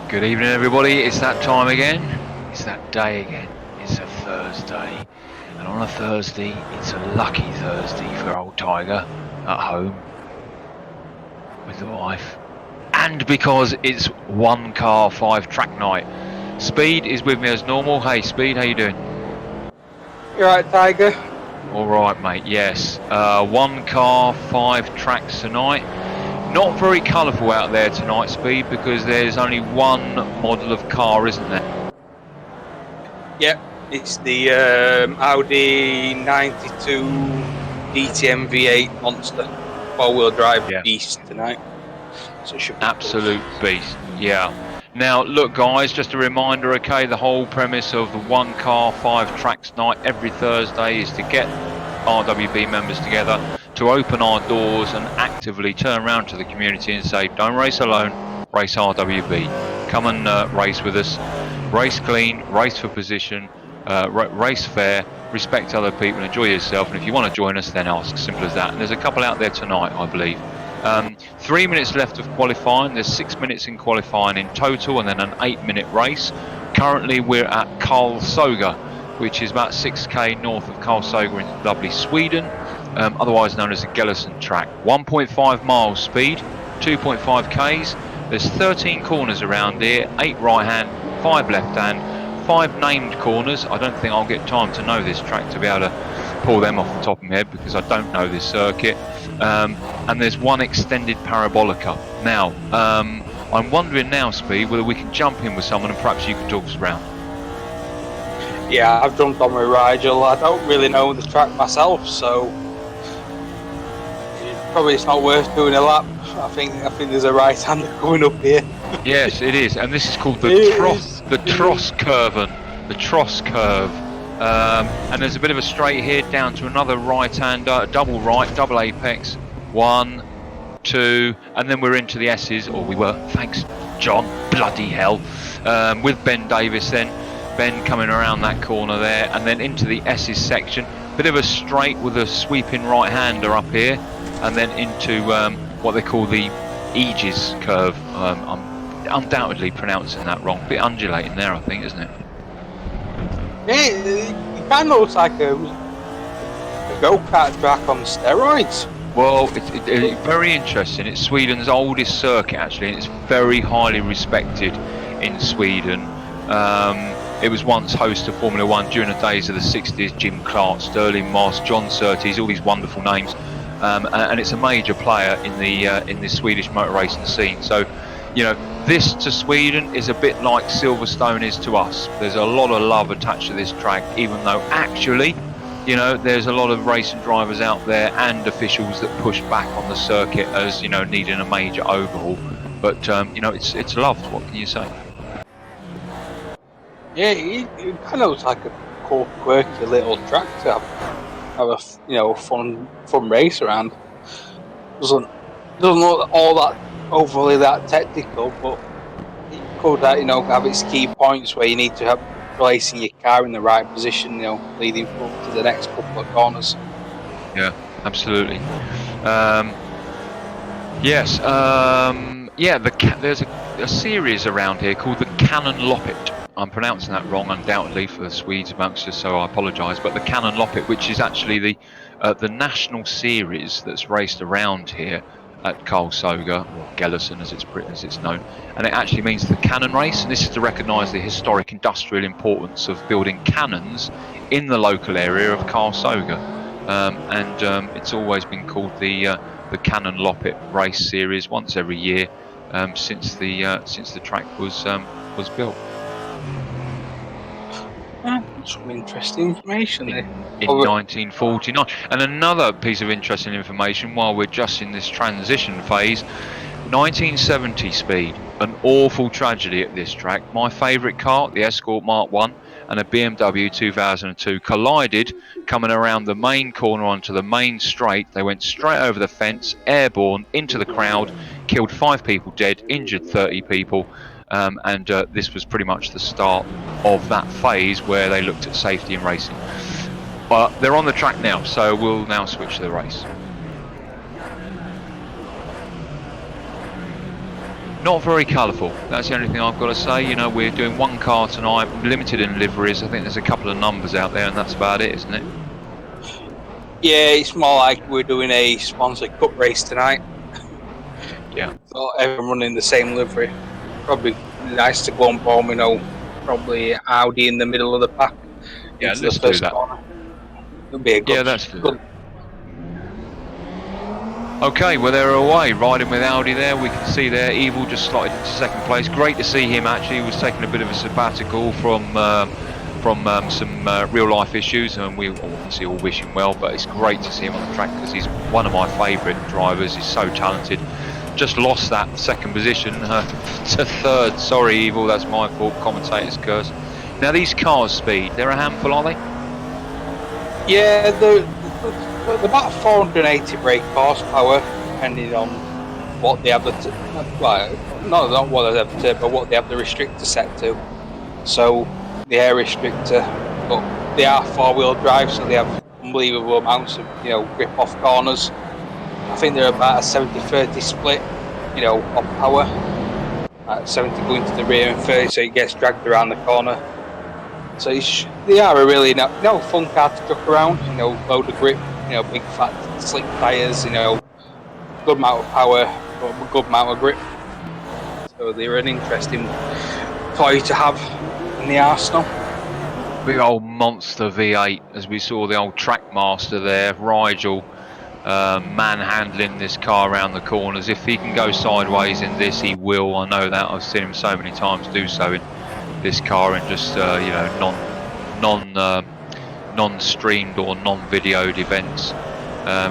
Good evening, everybody. It's that time again. It's that day again. It's a Thursday. And on a Thursday, it's a lucky Thursday for old Tiger at home with the wife. And because it's 1 car, 5 track night. Speed is with me as normal. Hey, Speed, how you doing? You alright, Tiger? All right, mate. Yes. 1 car, 5 tracks tonight. Not very colourful out there tonight, Speed, because there's only one model of car, isn't there? Yep, it's the Audi 92 DTM V8 Monster 4-wheel drive beast tonight. So it should be absolute beast, yeah. Now, look, guys, just a reminder, okay, the whole premise of the 1 car, 5 tracks night every Thursday is to get RWB members together to open our doors and actively turn around to the community and say, don't race alone, race RWB. Come and race with us. Race clean, race for position, race fair, respect other people, enjoy yourself. And if you want to join us, then ask. Simple as that. And there's a couple out there tonight, I believe. 3 minutes left of qualifying. There's 6 minutes in qualifying in total, and then an 8-minute race. Currently, we're at Karlsöga, which is about 6k north of Karlsöga in lovely Sweden, otherwise known as the Gellersen track. 1.5 miles speed, 2.5 k's. There's 13 corners around here, 8 right hand, 5 left hand, 5 named corners. I don't think I'll get time to know this track to be able to pull them off the top of my head because I don't know this circuit. And there's 1 extended parabolica. Now, I'm wondering now, Speed, whether we can jump in with someone and perhaps you can talk us around. Yeah, I've jumped on with Rigel. I don't really know the track myself, so probably it's not worth doing a lap. I think there's a right-hander coming up here. Yes, it is, and this is called the Tross curve. And there's a bit of a straight here down to another right-hander, double right, double apex. 1, 2, and then we're into the S's, or we were, thanks John, bloody hell, with Ben Davis then. Ben coming around that corner there, and then into the S's section. Bit of a straight with a sweeping right-hander up here, and then into what they call the Aegis curve. I'm undoubtedly pronouncing that wrong. Bit undulating there, I think, isn't it? Yeah, it kind of looks like a go-kart track on steroids. Well, it's very interesting. It's Sweden's oldest circuit, actually, and it's very highly respected in Sweden. It was once host to Formula 1 during the days of the 60s. Jim Clark, Sterling Moss, John Surtees, all these wonderful names. And it's a major player in the Swedish motor racing scene. So, you know, this to Sweden is a bit like Silverstone is to us. There's a lot of love attached to this track, even though actually, you know, there's a lot of racing drivers out there and officials that push back on the circuit as, you know, needing a major overhaul. But, you know, it's loved. What can you say? Yeah, it kind of looks like a cool, quirky little track to have a fun race around. Doesn't look all that overly that technical, but it could have its key points where you need to have placing your car in the right position, leading up to the next couple of corners. Yeah, absolutely. Yes. Yeah. There's a series around here called the Cannon Loppet. I'm pronouncing that wrong, undoubtedly, for the Swedes amongst us, so I apologise. But the Cannon Loppet, which is actually the national series that's raced around here at Karlsöga, or Gellersen as it's known, and it actually means the cannon race. And this is to recognise the historic industrial importance of building cannons in the local area of Karlsöga, and it's always been called the Cannon Loppet race series once every year since the track was built. Some interesting information there. In 1949. And another piece of interesting information while we're just in this transition phase, 1970 Speed, an awful tragedy at this track. My favourite car, the Escort Mark 1 and a BMW 2002 collided coming around the main corner onto the main straight. They went straight over the fence, airborne, into the crowd, killed 5 people dead, injured 30 people. And this was pretty much the start of that phase where they looked at safety in racing. But they're on the track now, so we'll now switch to the race. Not very colourful. That's the only thing I've got to say. You know, we're doing one car tonight, limited in liveries. I think there's a couple of numbers out there, and that's about it, isn't it? Yeah, it's more like we're doing a sponsored cup race tonight. Yeah. So everyone running the same livery. Probably nice to go on bomb, probably Audi in the middle of the pack Yeah, into the let's do first that. corner. It'll be a Yeah, good. that's good. Good. Okay, well, they're away, riding with Audi there. We can see there, Evil just slotted into second place. Great to see him, actually. He was taking a bit of a sabbatical from some real-life issues, and we obviously all wish him well, but it's great to see him on the track because he's one of my favourite drivers. He's so talented. Just lost that second position to third. Sorry, Evil, that's my fault. Commentator's curse. Now, these cars' speed, they're a handful, are they? Yeah, they're about 480 brake horsepower, depending on what they have not what they have the but what they have the restrictor set to. So the air restrictor, but they are four-wheel drive, so they have unbelievable amounts of grip off corners. I think they're about a 70-30 split, of power. 70 going to the rear and 30, so it gets dragged around the corner. So they are a really fun car to truck around. Load of grip, big fat slick tyres. Good amount of power, but good amount of grip. So they're an interesting toy to have in the arsenal. Big old monster V8, as we saw the old Trackmaster there, Rigel, manhandling this car around the corners. If he can go sideways in this, he will. I know that. I've seen him so many times do so in this car in just non-streamed or non-videoed events.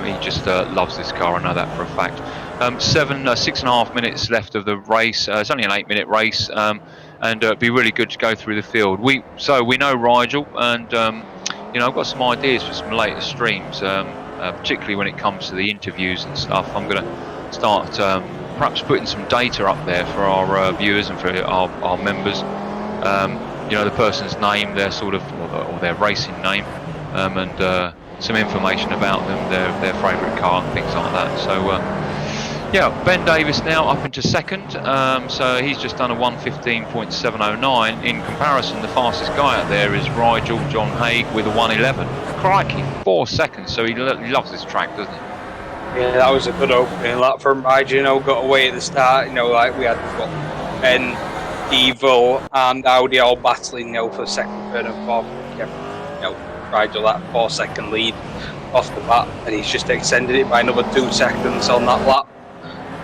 He just loves this car. I know that for a fact. 6.5 minutes left of the race. It's only an 8-minute race, and it'd be really good to go through the field. We know Rigel, and I've got some ideas for some later streams, particularly when it comes to the interviews and stuff. I'm going to start perhaps putting some data up there for our viewers and for our members. The person's name, their sort of or their racing name, and some information about them, their favourite car and things like that. So Ben Davis now up into second, so he's just done a 1:15.709. In comparison, the fastest guy out there is Rigel John Haig with a 1:11. Crikey, 4 seconds. So he loves this track, doesn't he? Yeah, that was a good opening lap from Rigel. Got away at the start. Like we had Ben, Evil, and Audi all battling, for second, third, and fourth. Rigel that 4-second lead off the bat, and he's just extended it by another 2 seconds on that lap.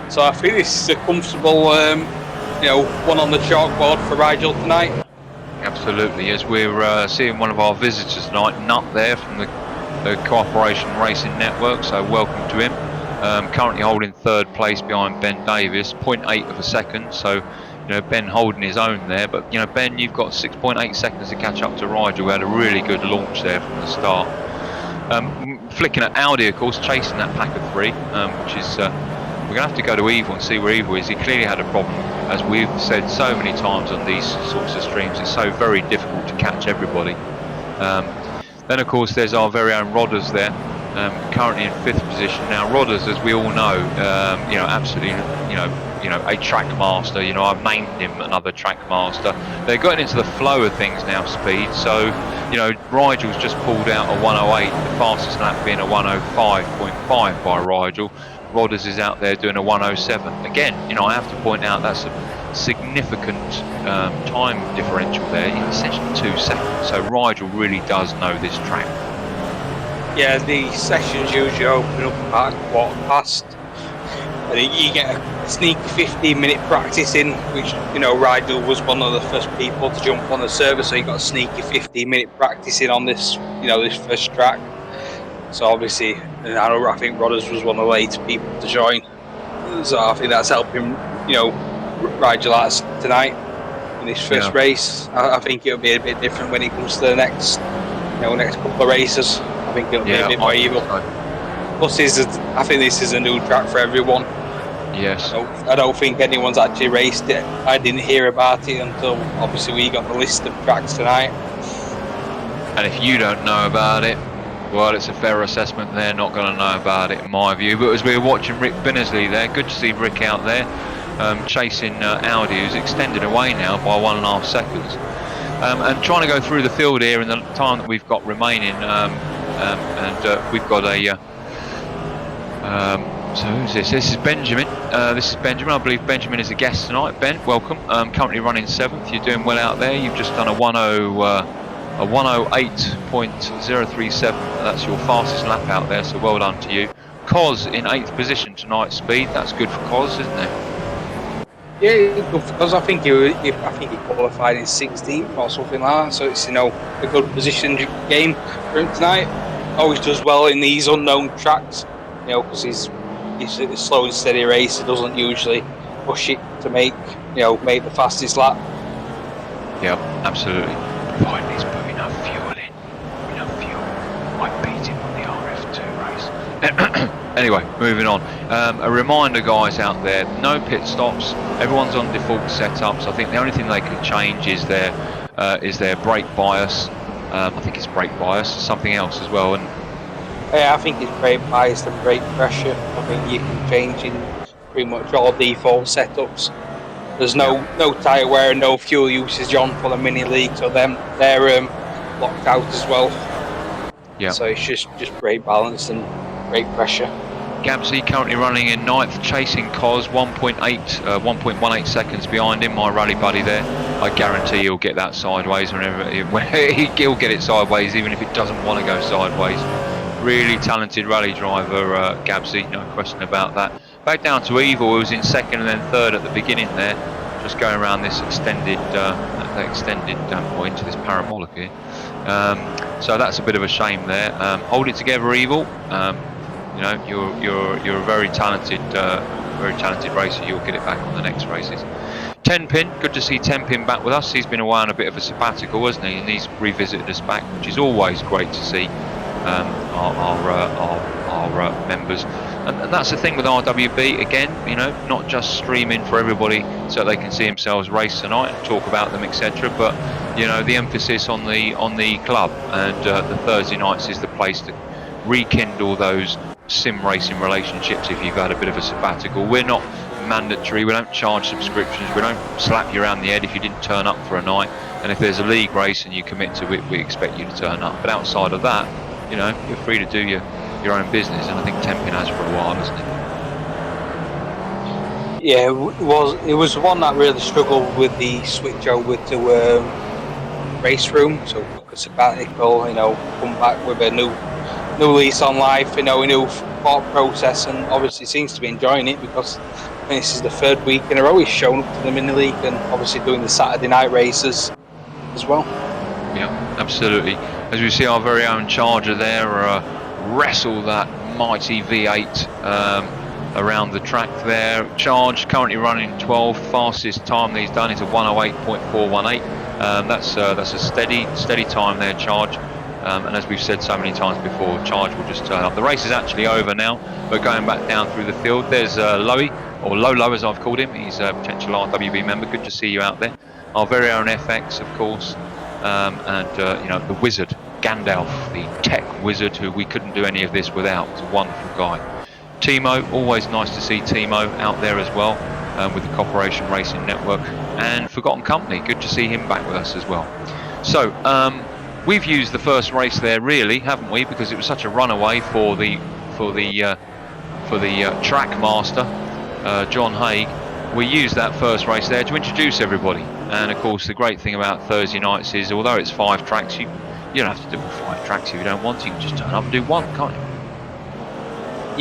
So I think this is a comfortable, one on the chalkboard for Rigel tonight. Absolutely, as we're seeing one of our visitors tonight, Nut there from the Cooperation Racing Network. So welcome to him. Currently holding third place behind Ben Davis, 0.8 of a second. So Ben holding his own there, but Ben, you've got 6.8 seconds to catch up to Rigel. We had a really good launch there from the start. Flicking at Audi, of course, chasing that pack of 3, which is we're going to have to go to Evil and see where Evil is. He clearly had a problem, as we've said so many times on these sorts of streams. It's so very difficult to catch everybody. Then, of course, there's our very own Rodders there, currently in 5th position. Now, Rodders, as we all know, absolutely, a track master. I've named him another track master. They're getting into the flow of things now, speed. So, Rigel's just pulled out a 1:08, the fastest lap being a 1:05.5 by Rigel. Rodders is out there doing a 1:07. Again, I have to point out that's a significant time differential there, essentially 2 seconds. So Rigel really does know this track. Yeah, the sessions usually open up about 1:15. And you get a sneaky 15-minute practice in, which Rigel was one of the first people to jump on the server, so you got a sneaky 15-minute practice in on this, this first track. So obviously, I think Rodders was one of the later people to join. So I think that's helping, Rigel out tonight in this first race. I think it'll be a bit different when it comes to the next couple of races. I think it'll be a bit more evil. Plus, I think this is a new track for everyone. Yes. I don't think anyone's actually raced it. I didn't hear about it until obviously we got the list of tracks tonight. And if you don't know about it, well, it's a fair assessment. They're not going to know about it, in my view. But as we were watching Rick Binnersley there, good to see Rick out there. chasing Audi, who's extended away now by 1.5 seconds. And trying to go through the field here in the time that we've got remaining, we've got a so who's this? This is Benjamin. This is Benjamin. I believe Benjamin is a guest tonight. Ben, welcome. Currently running 7th. You're doing well out there. You've just done a 108.037. That's your fastest lap out there. So well done to you. Cos in 8th position tonight. Speed. That's good for Cos, isn't it? Yeah, because I think he qualified in 16th or something like that. So it's a good position game for him tonight. Always does well in these unknown tracks. Because he's a slow and steady race. He doesn't usually push it to make the fastest lap. Yeah, absolutely. Providing he's put enough fuel in. Enough fuel. I beat him on the RF2 race. Anyway, moving on. A reminder, guys out there, no pit stops. Everyone's on default setups. I think the only thing they can change is their brake bias. I think it's brake bias, something else as well. And yeah, I think it's brake bias and brake pressure. I think you can change in pretty much all default setups. There's no tyre wear and no fuel usage on for the mini league, so they're locked out as well. Yeah. So it's just brake balance and brake pressure. Gabsy currently running in 9th, chasing Cos, 1.18 seconds behind him, my rally buddy there. I guarantee he'll get that sideways whenever he'll get it sideways, even if it doesn't want to go sideways. Really talented rally driver, Gabsy, no question about that. Back down to Evil, who was in 2nd and then 3rd at the beginning there, just going around this extended point to this parabolic here. So that's a bit of a shame there. Hold it together, Evil. You're a very talented racer. You'll get it back on the next races. Tenpin, good to see Tenpin back with us. He's been away on a bit of a sabbatical, hasn't he? And he's revisited us back, which is always great to see. Our members, and that's the thing with RWB. Again, not just streaming for everybody so they can see themselves race tonight and talk about them, etc. But the emphasis on the club, and the Thursday nights is the place to rekindle those sim racing relationships. If you've had a bit of a sabbatical, we're not mandatory. We don't charge subscriptions. We don't slap you around the head if you didn't turn up for a night. And if there's a league race and you commit to it, we expect you to turn up. But outside of that, you're free to do your own business, and I think Tenpin has for a while, hasn't it? Yeah, it was one that really struggled with the switch over to race room, so took a sabbatical, come back with a new lease on life, a new thought process, and obviously seems to be enjoying it because this is the 3rd week in a row he's shown up to the mini league and obviously doing the Saturday night races as well. Yeah, absolutely. As we see our very own Charger there wrestle that mighty V8 around the track there. Charge currently running 12th. Fastest time that he's done is a 108.418. That's a steady time there, Charge. And as we've said so many times before, Charge will just turn up. The race is actually over now, but going back down through the field, there's Loey, or Lolo as I've called him. He's a potential RWB member. Good to see you out there. Our very own FX, of course, and the wizard, Gandalf, the tech wizard, who we couldn't do any of this without. He's a wonderful guy. Timo, always nice to see Timo out there as well, with the Corporation Racing Network. And Forgotten Company, good to see him back with us as well. So, we've used the first race there, really, haven't we? Because it was such a runaway for the track master, John Haig. We used that first race there to introduce everybody. And of course, the great thing about Thursday nights is, although it's 5 tracks, you don't have to do 5 tracks if you don't want to. You can just turn up and do 1, can't you?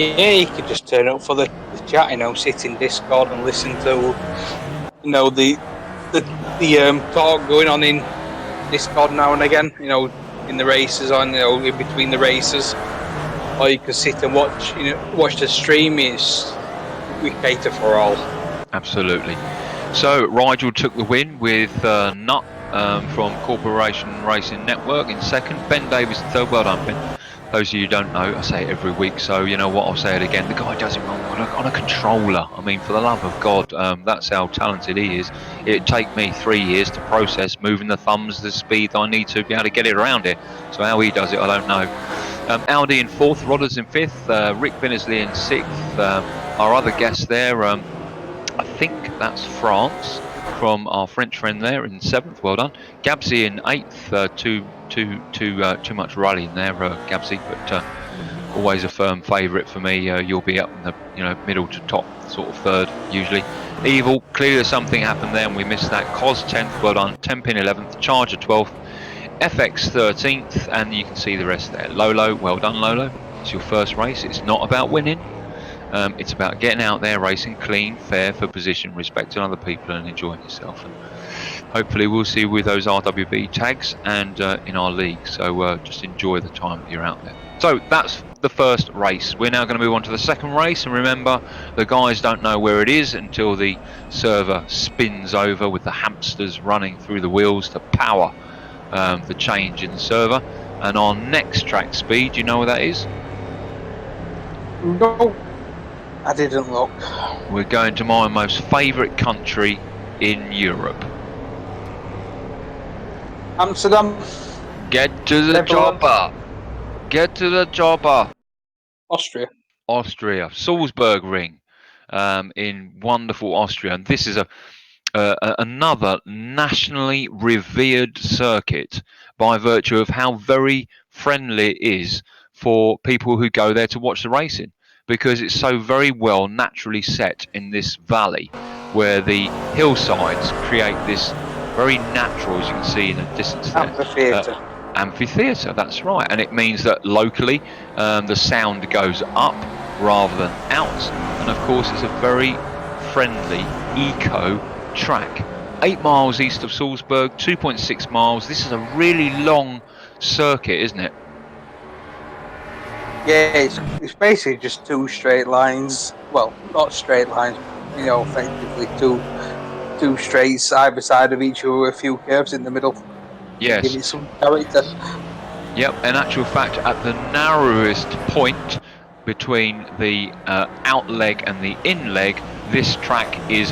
Yeah, you could just turn up for the chat, sit in Discord and listen to, the talk going on in Discord now and again, in the races, in between the races, or you can sit and watch the stream. We cater for all. Absolutely. So Rigel took the win with Nut from Corporation Racing Network in 2nd. Ben Davis in 3rd. Well done, Ben. Those of you who don't know, I say it every week, so you know what, I'll say it again. The guy does it wrong on a controller. I mean, for the love of God, that's how talented he is. It'd take me 3 years to process moving the thumbs the speed I need to be able to get it around it. So how he does it, I don't know. Audi in 4th, Rodders in 5th, Rick Binnersley in 6th. Our other guest there, I think that's France from our French friend there in 7th. Well done. Gabsy in 8th. Too much rallying there, Gabsy, but always a firm favourite for me. You'll be up in the middle to top sort of 3rd usually. Evil, clearly something happened there and we missed that. Cos 10th, well done. Tempin 11th, Charger 12th, FX 13th, and you can see the rest there. Lolo, well done Lolo. It's your first race. It's not about winning. It's about getting out there, racing clean, fair for position, respecting other people and enjoying yourself. And hopefully we'll see you with those RWB tags and in our league. So just enjoy the time that you're out there. So that's the first race. We're now going to move on to the second race. And remember, the guys don't know where it is until the server spins over with the hamsters running through the wheels to power the change in the server. And our next track speed, do you know where that is? No, I didn't look. We're going to my most favourite country in Europe. Amsterdam. Get to the chopper. Get to the chopper. Austria. Salzburg Ring, in wonderful Austria, and this is another nationally revered circuit by virtue of how very friendly it is for people who go there to watch the racing, because it's so very well naturally set in this valley where the hillsides create this very natural, as you can see in the distance there, amphitheatre, that's right. And it means that locally the sound goes up rather than out, and of course it's a very friendly eco track. 8 miles east of Salzburg, 2.6 miles. This is a really long circuit, isn't it? Yeah, it's basically just 2 straight lines. Well, not straight lines, effectively two straights either side of each other, a few curves in the middle. Yes. Give it some character. Yep, in actual fact, at the narrowest point between the out leg and the in leg, this track is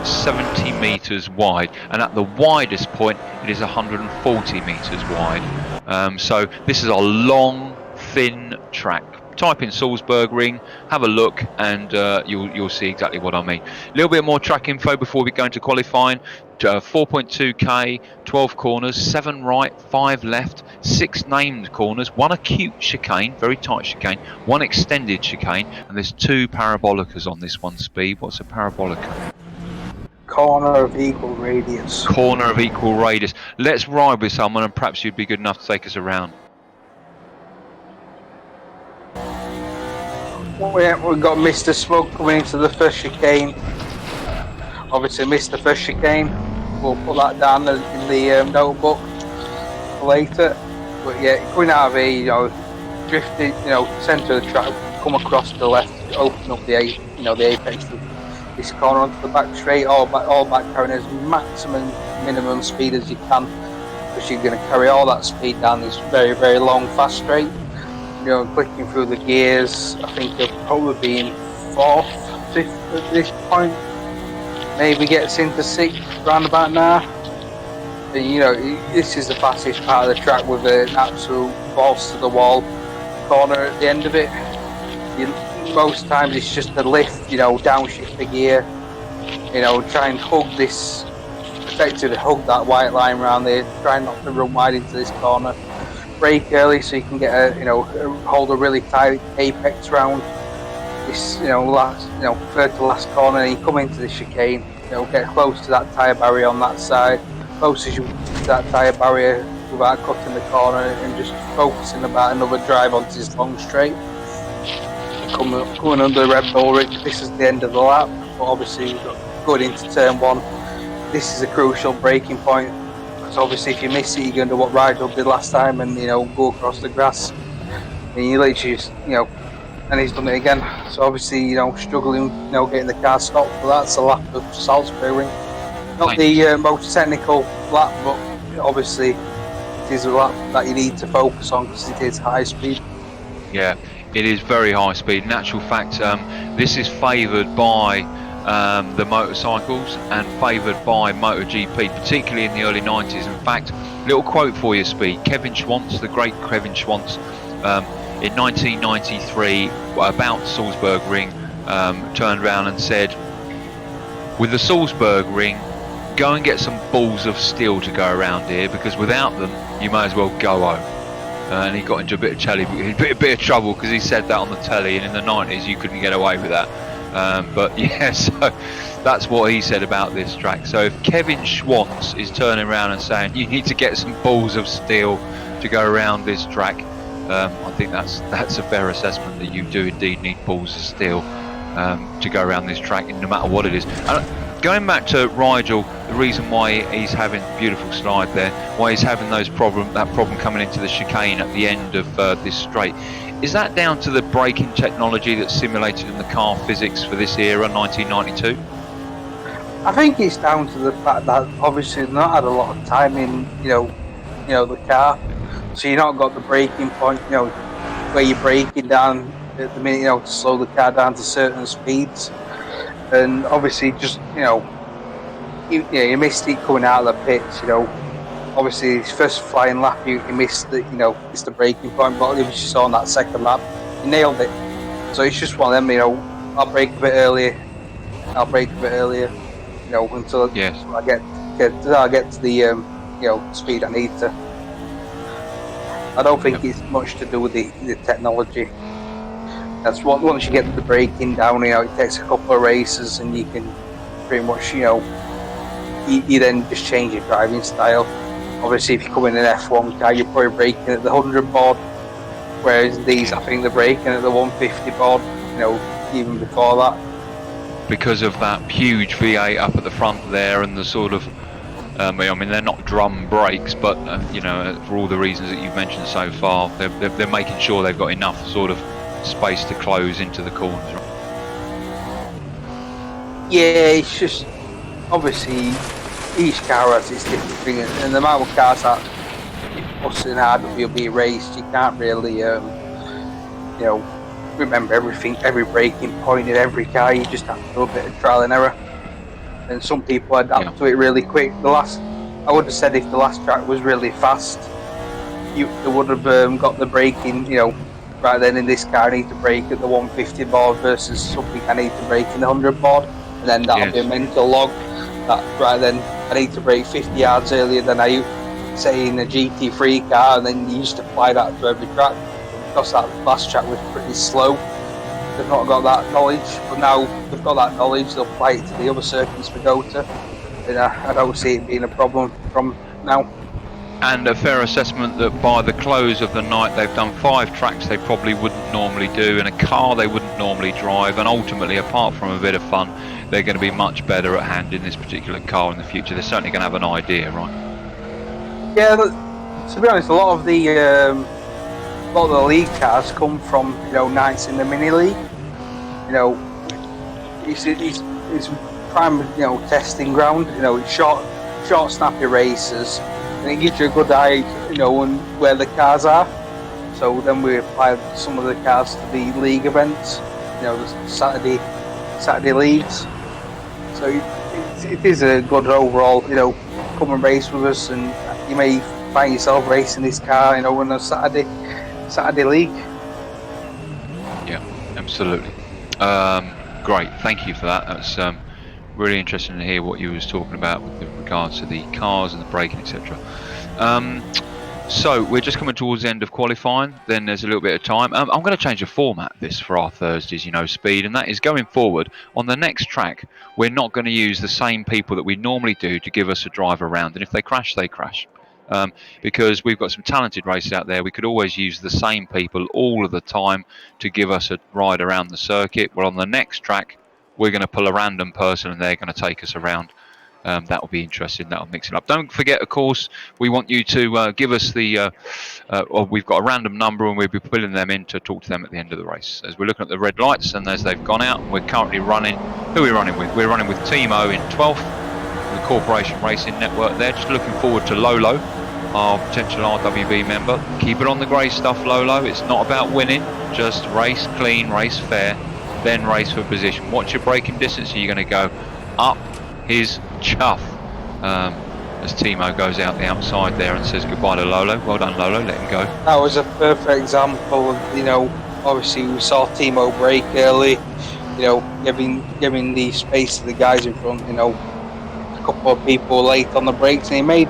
70 metres wide, and at the widest point it is 140 metres wide. So this is a long, thin track. Type in Salzburg Ring, have a look, and you'll see exactly what I mean. A little bit more track info before we go into qualifying. 4.2k, 12 corners, 7 right, 5 left, 6 named corners, 1 acute chicane, very tight chicane, 1 extended chicane, and there's 2 parabolicas on this one, Speed. What's a parabolica? Corner of equal radius. Corner of equal radius. Let's ride with someone, and perhaps you'd be good enough to take us around. We've got Mr. Smug coming into the first chicane. Obviously missed the first chicane. We'll put that down in the notebook for later. But yeah, coming out of here, drifting, centre of the track, come across to the left, open up the apex of this corner onto the back straight, all back carrying as minimum speed as you can, because you're going to carry all that speed down this very, very long, fast straight. Clicking through the gears, I think he'll probably be in 4th, 5th at this point. Maybe gets into 6th, round about now. And, this is the fastest part of the track with an absolute balls to the wall corner at the end of it. Most times it's just a lift, downshift the gear, try and effectively hug that white line around there, try not to run wide into this corner. Brake early so you can get hold a really tight apex round this third to last corner, and you come into the chicane, get close to that tyre barrier on that side, close as you to that tyre barrier without cutting the corner, and just focusing about another drive onto this long straight. Coming under the Red Bull Ridge, this is the end of the lap, but obviously going into turn 1, this is a crucial braking point. So obviously if you miss it, you're going to do what Rigel did last time and go across the grass, and you literally just, and he's done it again. So obviously struggling getting the car stopped, but that's a lap of Salzburg Ring. Not the most technical lap, but obviously it is a lap that you need to focus on because it is high speed. Yeah, it is very high speed. In actual fact, this is favoured by the motorcycles and favoured by MotoGP, particularly in the early 90s. In fact, little quote for you, Speed. Kevin Schwantz, the great Kevin Schwantz, in 1993, about Salzburg Ring, turned around and said, with the Salzburg ring, go and get some balls of steel to go around here, because without them, you may as well go home. And he got into a bit of trouble because he said that on the telly, and in the 90s you couldn't get away with that. But yeah, so that's what he said about this track. So if Kevin Schwantz is turning around and saying you need to get some balls of steel to go around this track, I think that's a fair assessment, that you do indeed need balls of steel to go around this track, no matter what it is. And going back to Rigel, the reason why he's having beautiful slide there, why he's having that problem coming into the chicane at the end of this straight, is that down to the braking technology that's simulated in the car physics for this era, 1992? I think it's down to the fact that obviously they've not had a lot of time in, the car, so you've not got the braking point, where you're braking down at the minute, to slow the car down to certain speeds, and obviously just, you missed it coming out of the pits, Obviously, his first flying lap, he missed it's the braking point, but as you saw on that second lap, he nailed it. So it's just one of them, I'll brake a bit earlier, until I get to the speed I need to. I don't think it's much to do with the technology. That's what, once you get the braking down, it takes a couple of races, and you can pretty much, you then just change your driving style. Obviously, if you come in an F1 car, you're probably braking at the 100 board, whereas these, I think they're braking at the 150 board, even before that. Because of that huge V8 up at the front there, and the sort of, they're not drum brakes, but for all the reasons that you've mentioned so far, they're making sure they've got enough sort of space to close into the corners. Right? Yeah, it's just obviously each car has its different thing, and the amount of cars that us in RWB raced, you can't really, remember everything, every braking point in every car. You just have to do a bit of trial and error, and some people adapt to it really quick. I would have said if the last track was really fast, they would have got the braking, right then in this car I need to brake at the 150 board versus something I need to brake in the 100 board, and then that'll be a mental log that right then I need to brake 50 yards earlier than I say in a GT3 car, and then you just apply that to every track. Because that last track was pretty slow, they've not got that knowledge, but now they've got that knowledge, they'll apply it to the other circuits we go to, and I don't see it being a problem from now. And a fair assessment that by the close of the night they've done 5 tracks they probably wouldn't normally do, in a car they wouldn't normally drive, and ultimately, apart from a bit of fun, they're going to be much better at handling this particular car in the future. They're certainly going to have an idea, right? Yeah, to be honest, a lot of the league cars come from nights in the mini league. It's prime testing ground. It's short snappy races, and it gives you a good eye on where the cars are. So then we apply some of the cars to the league events, the Saturday leagues. So it is a good overall, come and race with us, and you may find yourself racing this car, on a Saturday league. Yeah, absolutely. Great, thank you for that. That's really interesting to hear what you was talking about with regards to the cars and the braking, etc. So we're just coming towards the end of qualifying, then there's a little bit of time. I'm going to change the format of this for our Thursdays, Speed, and that is going forward on the next track. We're not going to use the same people that we normally do to give us a drive around, and if they crash, they crash. Because we've got some talented racers out there. We could always use the same people all of the time to give us a ride around the circuit. Well, on the next track, we're going to pull a random person and they're going to take us around. That will be interesting. That will mix it up. Don't forget, of course, we want you to give us the we've got a random number, and we'll be putting them in to talk to them at the end of the race. As we're looking at the red lights, and as they've gone out, we're currently running. Who are we running with? We're running with Timo in 12th, the Corporation Racing Network there. Just looking forward to Lolo, our potential RWB member. Keep it on the grey stuff, Lolo. It's not about winning. Just race clean, race fair, then race for position. What's your braking distance? Are you going to go up his chuff as Timo goes out the outside there and says goodbye to Lolo? Well done, Lolo. Let him go. That was a perfect example of, obviously we saw Timo brake early, you know, giving the space to the guys in front. You know, a couple of people late on the brakes, and he made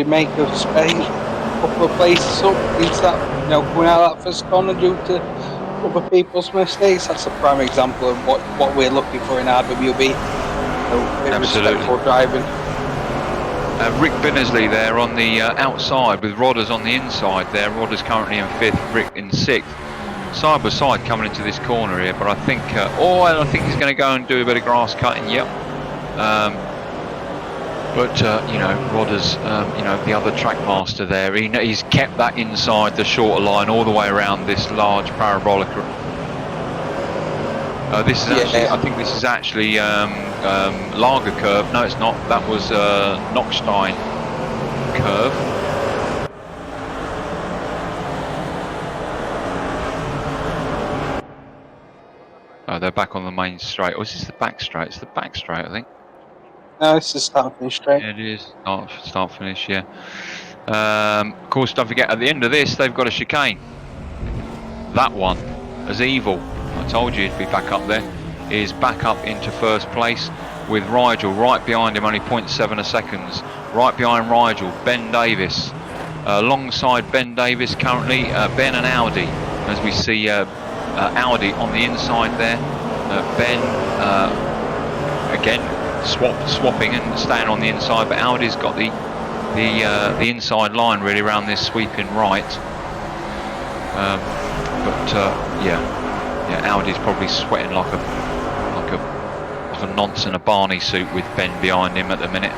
make a space, a couple of places up into that, you know, coming out of that first corner due to other people's mistakes. That's a prime example of what we're looking for in RWB. You know, respectful driving. Rick Binnersley there on the outside with Rodders on the inside there. Rodders currently in 5th, Rick in 6th. Side by side coming into this corner here, but I think I think he's going to go and do a bit of grass cutting. Yep. You know, Rodders, you know, the other track master there, he's kept that inside the shorter line all the way around this large parabolic. This is actually, I think this is actually Lager curve. No, it's not. That was Knockstein curve. Oh, they're back on the main straight. Or is this the back straight? It's the back straight, I think. No, it's the start finish straight. Yeah, it is. Start finish, yeah. Of course, don't forget, at the end of this, they've got a chicane. That one, as evil, I told you it'd be back up there, is back up into first place with Rigel right behind him, only 0.7 seconds. Right behind Rigel, Ben Davis. Alongside Ben Davis currently, Ben and Audi, as we see Audi on the inside there. Ben, again, swapping and staying on the inside, but Audi's got the inside line really around this sweeping right. Yeah, Audi's probably sweating like a nonce in a Barney suit with Ben behind him at the minute.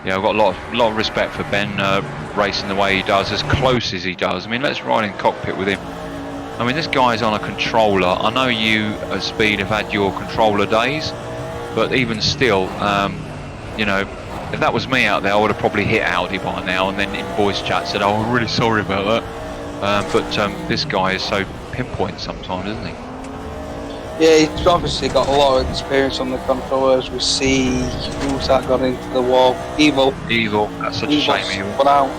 Yeah, I've got a lot of respect for Ben racing the way he does, as close as he does. I mean, let's ride in cockpit with him. I mean, this guy's on a controller. I know you at Speed have had your controller days, but even still, you know, if that was me out there, I would have probably hit Audi by now, and then in voice chat said, "Oh, I'm really sorry about that." But this guy is so pinpoint sometimes, isn't he? Yeah, he's obviously got a lot of experience on the controller. As we see, who's that got into the wall? Evil, that's such a shame. Evil. But out.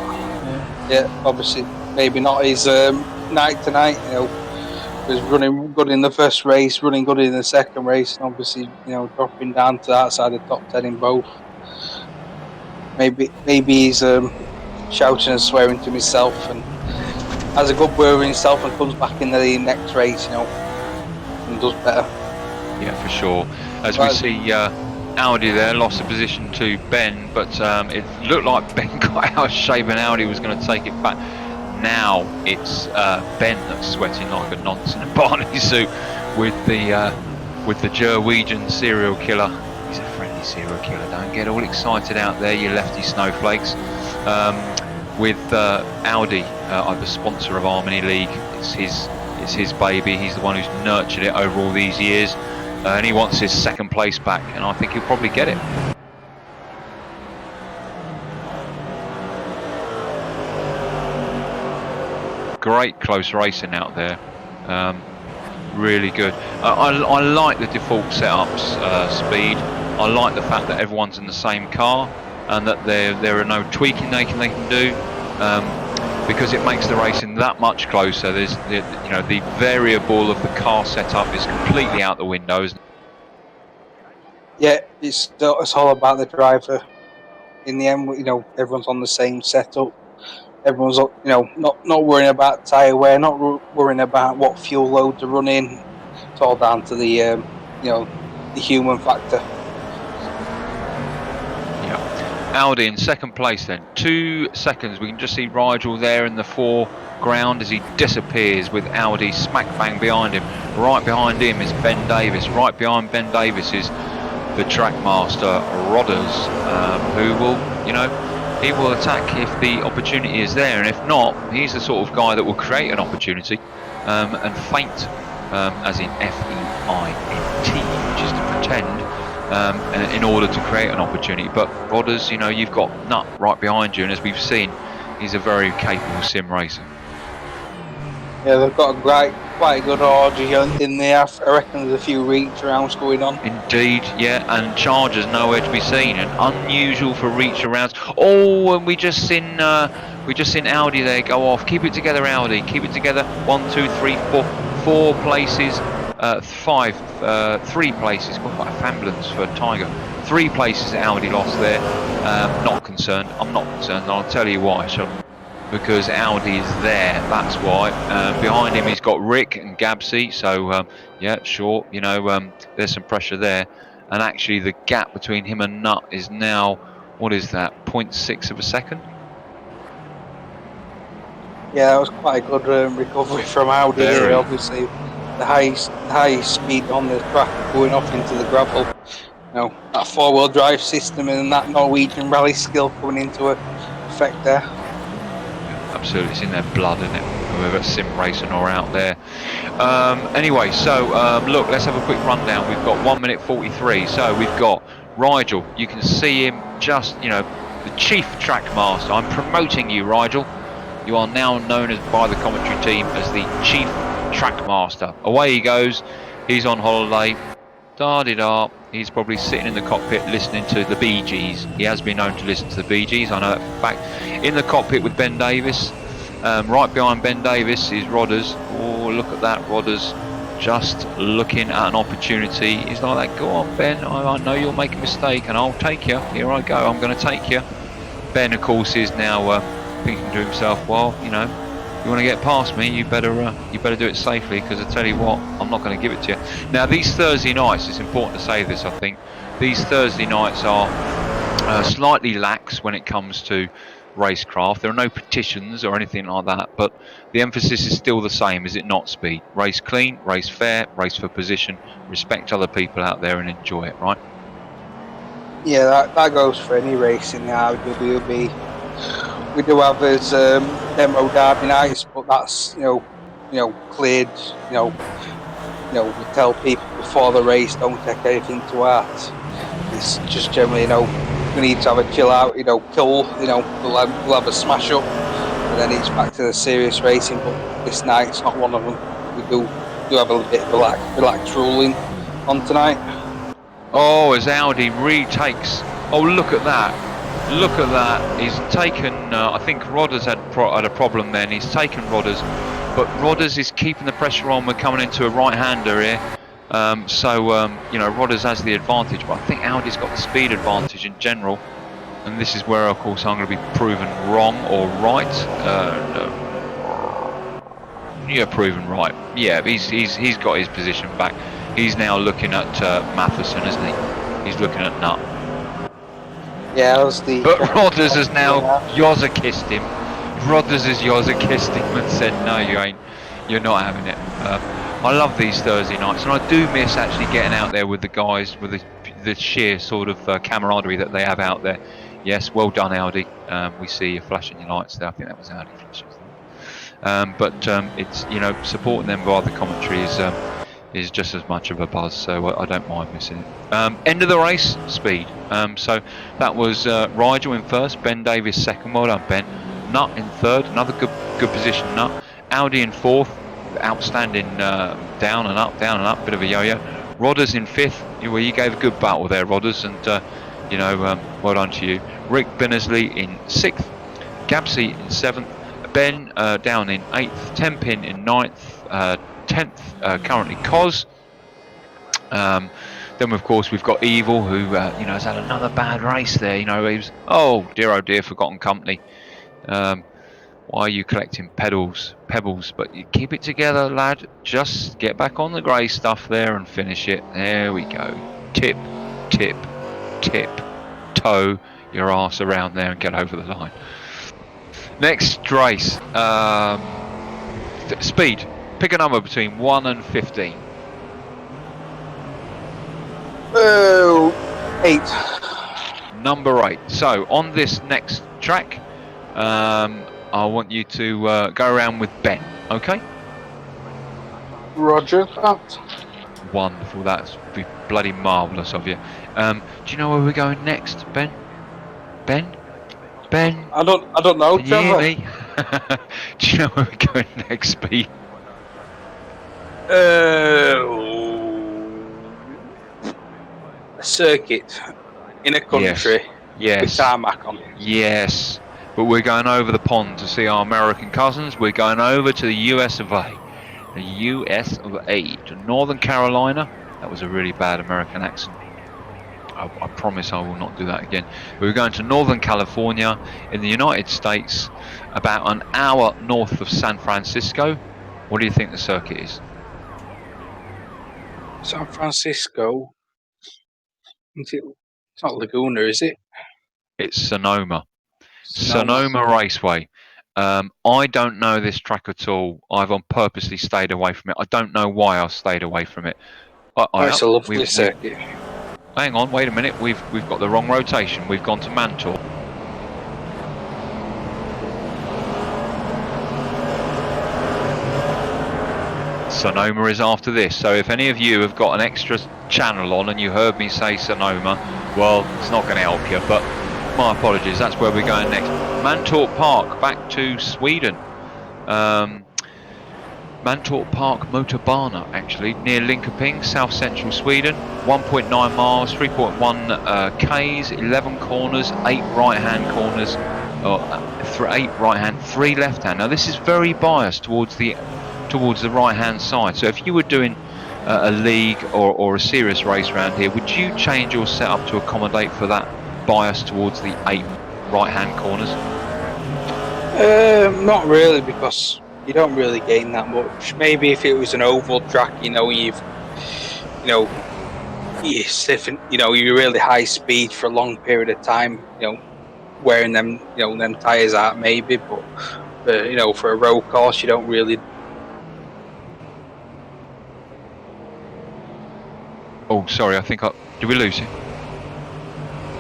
Yeah, obviously, maybe not his night tonight. You know, was running good in the first race, running good in the second race, and obviously, you know, dropping down to outside the top 10 in both. Maybe he's shouting and swearing to himself, and has a good word with himself, and comes back in the next race, you know, and does better. Yeah, for sure. As we see Audi there lost the position to Ben, but it looked like Ben got out of shape and Audi was going to take it back. Now it's Ben that's sweating like a nonce in a Barney suit with the Gerwegian serial killer. He's a friendly serial killer. Don't get all excited out there, you lefty snowflakes. With Audi, the sponsor of Harmony League, it's his baby. He's the one who's nurtured it over all these years, and he wants his second place back, and I think he'll probably get it. Great close racing out there, really good. I like the default setups, Speed. I like the fact that everyone's in the same car and that there are no tweaking they can do, because it makes the racing that much closer. There's the variable of the car setup is completely out the window, isn't it? Yeah, it's all about the driver. In the end, you know, everyone's on the same setup. Everyone's, you know, not worrying about tyre wear, not worrying about what fuel load to run in. It's all down to the you know, the human factor. Yeah, Audi in second place then, 2 seconds. We can just see Rigel there in the foreground as he disappears with Audi smack bang behind him. Right behind him is Ben Davis. Right behind Ben Davis is the track master Rodders, who will, you know, he will attack if the opportunity is there, and if not, he's the sort of guy that will create an opportunity and feint, as in F-E-I-N-T, which is to pretend, in order to create an opportunity. But Rodders, you know, you've got Nut right behind you, and as we've seen, he's a very capable sim racer. Yeah, they've got quite a good Audi in there. I reckon there's a few reach rounds going on. Indeed, yeah, and Charger's nowhere to be seen, and unusual for reach arounds. Oh, and we just seen Audi there go off. Keep it together, Audi. Keep it together. 1, 2, 3, 4 places three places. Got quite a fambulance for Tiger. 3 places Audi lost there. Not concerned. I'm not concerned. I'll tell you why. Because Audi is there. That's why. Behind him, he's got Rick and Gabsy. So yeah, sure. You know, there's some pressure there. And actually, the gap between him and Nutt is now, what is that? 0.6 of a second. Yeah, that was quite a good recovery from Audi there. Obviously, the highest speed on the track going off into the gravel. You know, that 4-wheel drive system and that Norwegian rally skill coming into effect there. Absolutely, it's in their blood, isn't it? Whoever sim racing or out there. Anyway, so look, let's have a quick rundown. We've got 1 minute 43. So we've got Rigel. You can see him just, you know, the chief track master. I'm promoting you, Rigel. You are now known as by the commentary team as the chief track master. Away he goes. He's on holiday. Da-de-da. He's probably sitting in the cockpit listening to the Bee Gees. He has been known to listen to the Bee Gees, I know that for a fact. In the cockpit with Ben Davis. Right behind Ben Davis is Rodders. Oh, look at that, Rodders. Just looking at an opportunity. He's like that, go on, Ben. I know you'll make a mistake and I'll take you. Here I go, I'm going to take you. Ben, of course, is now thinking to himself, well, you know, you want to get past me, you better do it safely, because I tell you what, I'm not going to give it to you. Now, these Thursday nights, it's important to say this, I think, these Thursday nights are slightly lax when it comes to racecraft. There are no petitions or anything like that, but the emphasis is still the same, is it not, Speed? Race clean, race fair, race for position, respect other people out there and enjoy it, right? Yeah, that goes for any race in the RWB. We do have his demo derby nights, but that's cleared. We tell people before the race, don't take anything to heart. It's just generally, we need to have a chill out, cool. We'll have a smash up, and then it's back to the serious racing. But this night's not one of them. We do have a little bit of relaxed ruling on tonight. Oh, as Audi retakes. Oh, look at that. Look at that. He's taken, I think Rodders had a problem then. He's taken Rodders, but Rodders is keeping the pressure on. We're coming into a right-hander here. Rodders has the advantage, but I think Audi's got the speed advantage in general. And this is where, of course, I'm going to be proven wrong or right. Yeah, proven right. Yeah, he's got his position back. He's now looking at Matheson, isn't he? He's looking at Nutt. Yeah, that was the. But Rodders has now Yoza kissed him. Rodders has Yoza kissed him and said, "No, you ain't. You're not having it." I love these Thursday nights, and I do miss actually getting out there with the guys, with the sheer sort of camaraderie that they have out there. Yes, well done, Audi. We see you flashing your lights there. I think that was Audi flashing. It's supporting them via the commentary is just as much of a buzz, so I don't mind missing it. End of the race, Speed. So that was Rigel in first, Ben Davis second. Well done, Ben. Nutt in third, another good position. Nutt. Audi in fourth, outstanding down and up, bit of a yo-yo. Rodders in fifth. Well, you gave a good battle there, Rodders, and well done to you. Rick Binnersley in sixth, Gabsy in seventh, Ben down in eighth, Tenpin in ninth. 10th currently Cos. Then of course we've got Evil, who has had another bad race there. He was, oh dear, forgotten company. Why are you collecting pebbles? But you keep it together, lad. Just get back on the grey stuff there and finish it. There we go. Tip, toe your ass around there and get over the line. Next race, Speed. Pick a number between 1 and 15. 8. Number 8. So on this next track, I want you to go around with Ben. Okay? Roger that. Wonderful. That's be bloody marvellous of you. Do you know where we're going next, Ben? Ben? I don't know. Can you hear me? Do you know where we're going next, Speed? A circuit in a country with tarmac on. Yes, but we're going over the pond to see our American cousins. We're going over to the US of A. the US of A, to Northern Carolina. That was a really bad American accent. I promise I will not do that again. We're going to Northern California in the United States, about an hour north of San Francisco. What do you think the circuit is? San Francisco. It's not Laguna, is it? It's Sonoma. Sonoma. Sonoma Raceway. I don't know this track at all. I've purposely stayed away from it. I don't know why I stayed away from it. Oh, it's a lovely circuit. Hang on, wait a minute. We've got the wrong rotation. We've gone to Mantor. Sonoma is after this. So if any of you have got an extra channel on and you heard me say Sonoma, well, it's not going to help you. But my apologies. That's where we're going next. Mantorp Park, back to Sweden. Mantorp Park Motorbana, actually, near Linköping, south central Sweden. 1.9 miles, 3.1 Ks, 11 corners, 8 right-hand corners, 8 right-hand, 3 left-hand. Now this is very biased towards the right-hand side. So if you were doing a league or a serious race around here, would you change your setup to accommodate for that bias towards the 8 right-hand corners? Not really, because you don't really gain that much. Maybe if it was an oval track, you're stiffing, you're really high speed for a long period of time, wearing them tires out maybe, but for a road course, you don't really. Oh, sorry. I think did we lose you?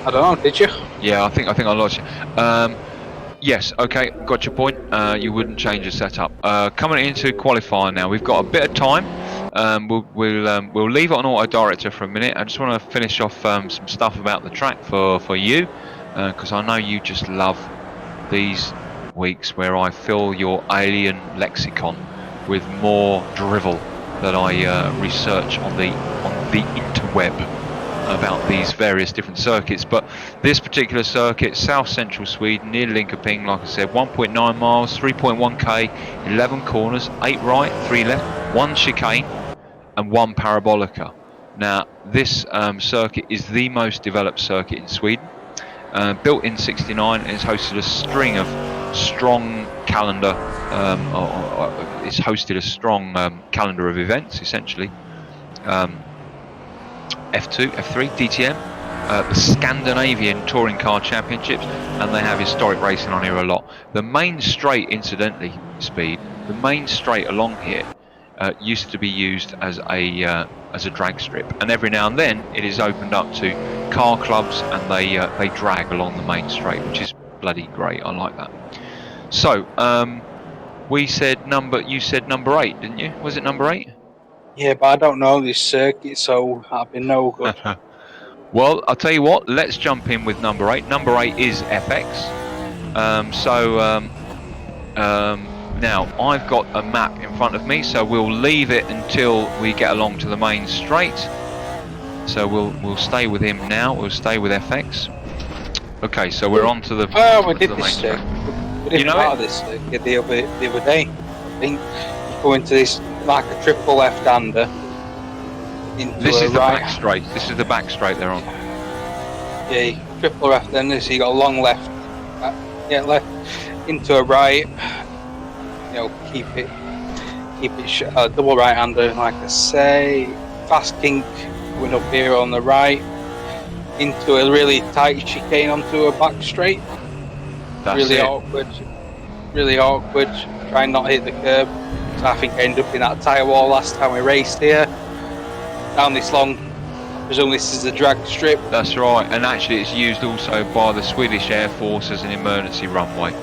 I don't know. Did you? Yeah, I think I lost you. Yes, okay, got your point. You wouldn't change your setup. Coming into qualifying now, we've got a bit of time. We'll leave it on auto director for a minute. I just want to finish off some stuff about the track for you, because I know you just love these weeks where I fill your alien lexicon with more drivel that I research on the interweb about these various different circuits. But this particular circuit, south central Sweden, near Linköping, like I said, 1.9 miles, 3.1 K, 11 corners, 8 right, 3 left, 1 chicane and 1 parabolica. Now this circuit is the most developed circuit in Sweden, built in '69, and it's hosted a string of strong calendar it's hosted a strong calendar of events, essentially. F2, F3, DTM, the Scandinavian Touring Car Championships, and they have historic racing on here a lot. The main straight, incidentally, the main straight along here used to be used as a drag strip, and every now and then it is opened up to car clubs, and they drag along the main straight, which is bloody great. I like that. So you said number 8, didn't you? Was it number 8? Yeah, but I don't know this circuit, so I've been no good. Well, I'll tell you what, let's jump in with number 8. Number 8 is FX. Now, I've got a map in front of me, so we'll leave it until we get along to the main straight. So we'll stay with him now, we'll stay with FX. Okay, so we're on to the we did this circuit. We did part of this circuit the other day. I think you go into this like a triple left-hander. This is the back straight. This is the back straight they're on. Yeah, triple left-hander. So you got a long left. Left into a right. Keep it double right-hander, like I say. Fast kink going up here on the right. Into a really tight chicane onto a back straight. That's really it. Really awkward. Try and not hit the curb. So I think I ended up in that tyre wall last time we raced here. Down this long, I presume this is the drag strip. That's right, and actually it's used also by the Swedish Air Force as an emergency runway.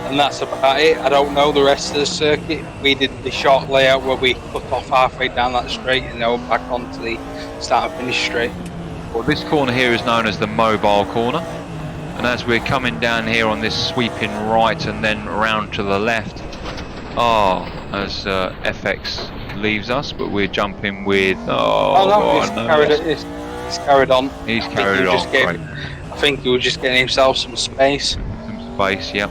And that's about it. I don't know the rest of the circuit. We did the short layout where we cut off halfway down that straight and now back onto the start and finish straight. Well, this corner here is known as the mobile corner, and as we're coming down here on this sweeping right and then around to the left, as FX leaves us, but we're jumping with he's carried on. He's carried on. Great. I think he was just getting himself some space. Yeah.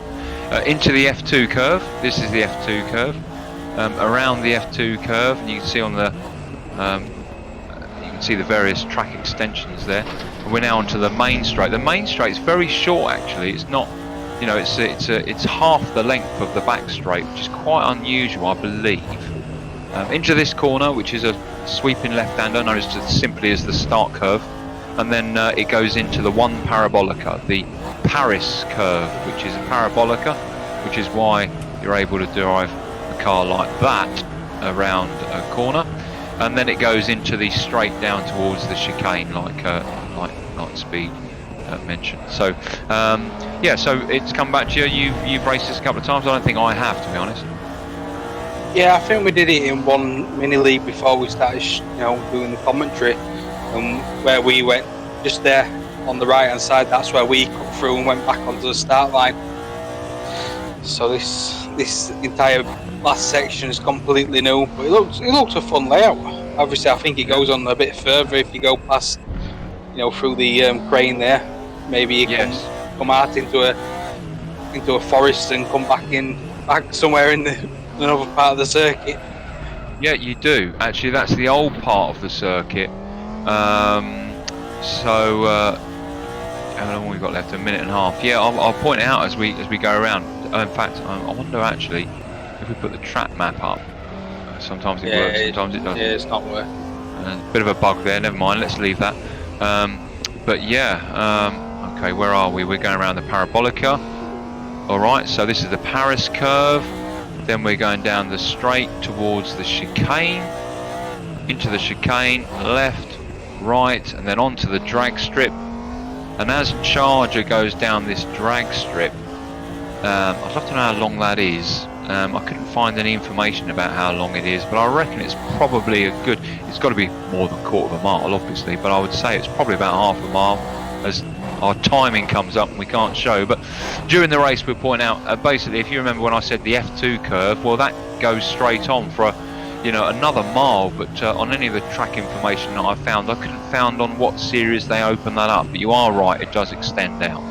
Into the F2 curve. This is the F2 curve. around the F2 curve, and you can see on the various track extensions there. And we're now onto the main straight. The main straight is very short actually. It's not, you know, it's half the length of the back straight, which is quite unusual, I believe. Into this corner, which is a sweeping left-hander known as simply as the start curve, and then it goes into the one parabolica, the Paris curve, which is a parabolica, which is why you're able to drive a car like that around a corner, and then it goes into the straight down towards the chicane, like Speed mentioned. So yeah, so it's come back to you. You've raced this a couple of times. I don't think I have, to be honest. Yeah, I think we did it in one mini league before we started, doing the commentary, where we went just there on the right hand side. That's where we cut through and went back onto the start line. So this entire last section is completely new, but it looks a fun layout. Obviously, I think it goes on a bit further if you go past, through the crane there. Maybe you can come out into a forest and come back somewhere in another part of the circuit. Yeah, you do. Actually, that's the old part of the circuit. So how long we've got left? A minute and a half. Yeah, I'll point it out as we go around. In fact, I wonder actually if we put the track map up. Sometimes it works, sometimes it doesn't. Yeah, it's not working. A bit of a bug there. Never mind. Let's leave that. But yeah, okay. Where are we? We're going around the parabolica. All right. So this is the Paris curve. Then we're going down the straight towards the chicane, into the chicane, left, right, and then onto the drag strip. And as Charger goes down this drag strip, I'd love to know how long that is. I couldn't find any information about how long it is, but I reckon it's probably it's got to be more than a quarter of a mile, obviously, but I would say it's probably about half a mile as our timing comes up and we can't show. But during the race we'll point out, basically, if you remember when I said the F2 curve, well, that goes straight on for another mile, but on any of the track information that I found, I couldn't find on what series they open that up, but you are right, it does extend out.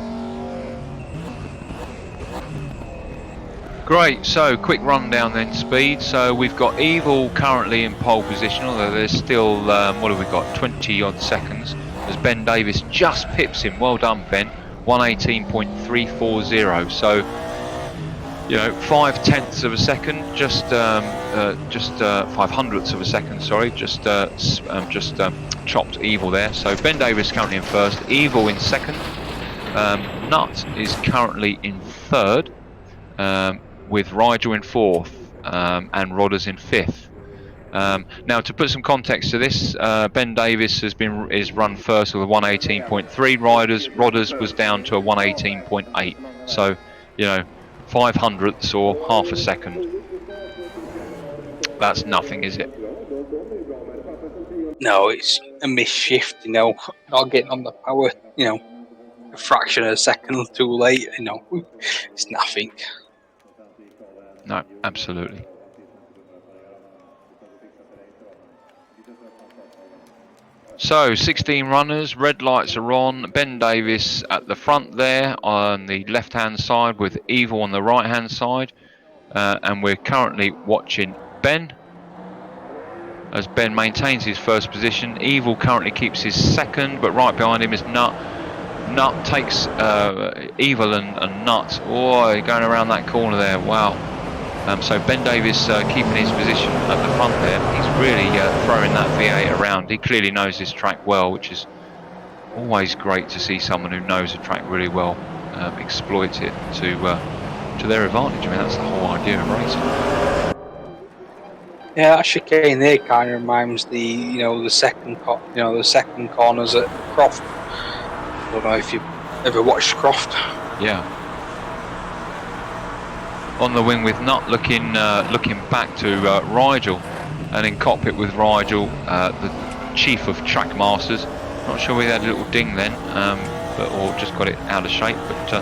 Great, so quick rundown then, Speed. So we've got Evil currently in pole position, although there's still, what have we got, 20 odd seconds, as Ben Davis just pips him. Well done, Ben. 118.340. So, 5/10ths of a second, just 5/100ths of a second, sorry, just chopped Evil there. So Ben Davis currently in first, Evil in second, Nut is currently in third, with Rigel in fourth, and Rodders in fifth. Now, to put some context to this, Ben Davis is run first with a 118.3. Rodders was down to a 118.8. So, 5/100ths or half a second. That's nothing, is it? No, it's a misshift. Not getting on the power. A fraction of a second too late. It's nothing. No, absolutely. So 16 runners, red lights are on. Ben Davis at the front there on the left hand side with Evil on the right hand side, and we're currently watching Ben as Ben maintains his first position. Evil currently keeps his second, but right behind him is Nut. Nut takes Evil and Nut. Oh, going around that corner there. Wow. So Ben Davis keeping his position at the front there. He's really throwing that V8 around. He clearly knows this track well, which is always great to see someone who knows a track really well exploit it to their advantage. I mean, that's the whole idea of racing. Yeah, that chicane there kind of reminds the second corners at Croft. I don't know if you ever watched Croft. Yeah. On the wing with Nut looking back to Rigel, and in cockpit with Rigel, the chief of track masters. Not sure we had a little ding then, or just got it out of shape. But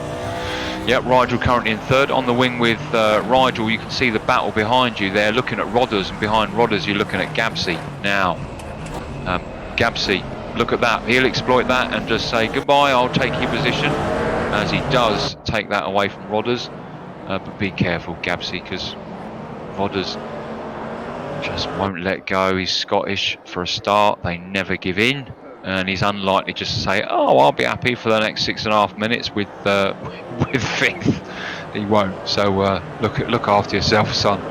yeah, Rigel currently in third. On the wing with Rigel, you can see the battle behind you there, looking at Rodders, and behind Rodders you're looking at Gabsy. Now, Gabsy, look at that. He'll exploit that and just say goodbye. I'll take your position, as he does take that away from Rodders. But be careful, Gabsy, because Rodders just won't let go. He's Scottish for a start. They never give in, and he's unlikely just to say, "Oh, I'll be happy for the next 6.5 minutes with with fifth." He won't. So look after yourself, son.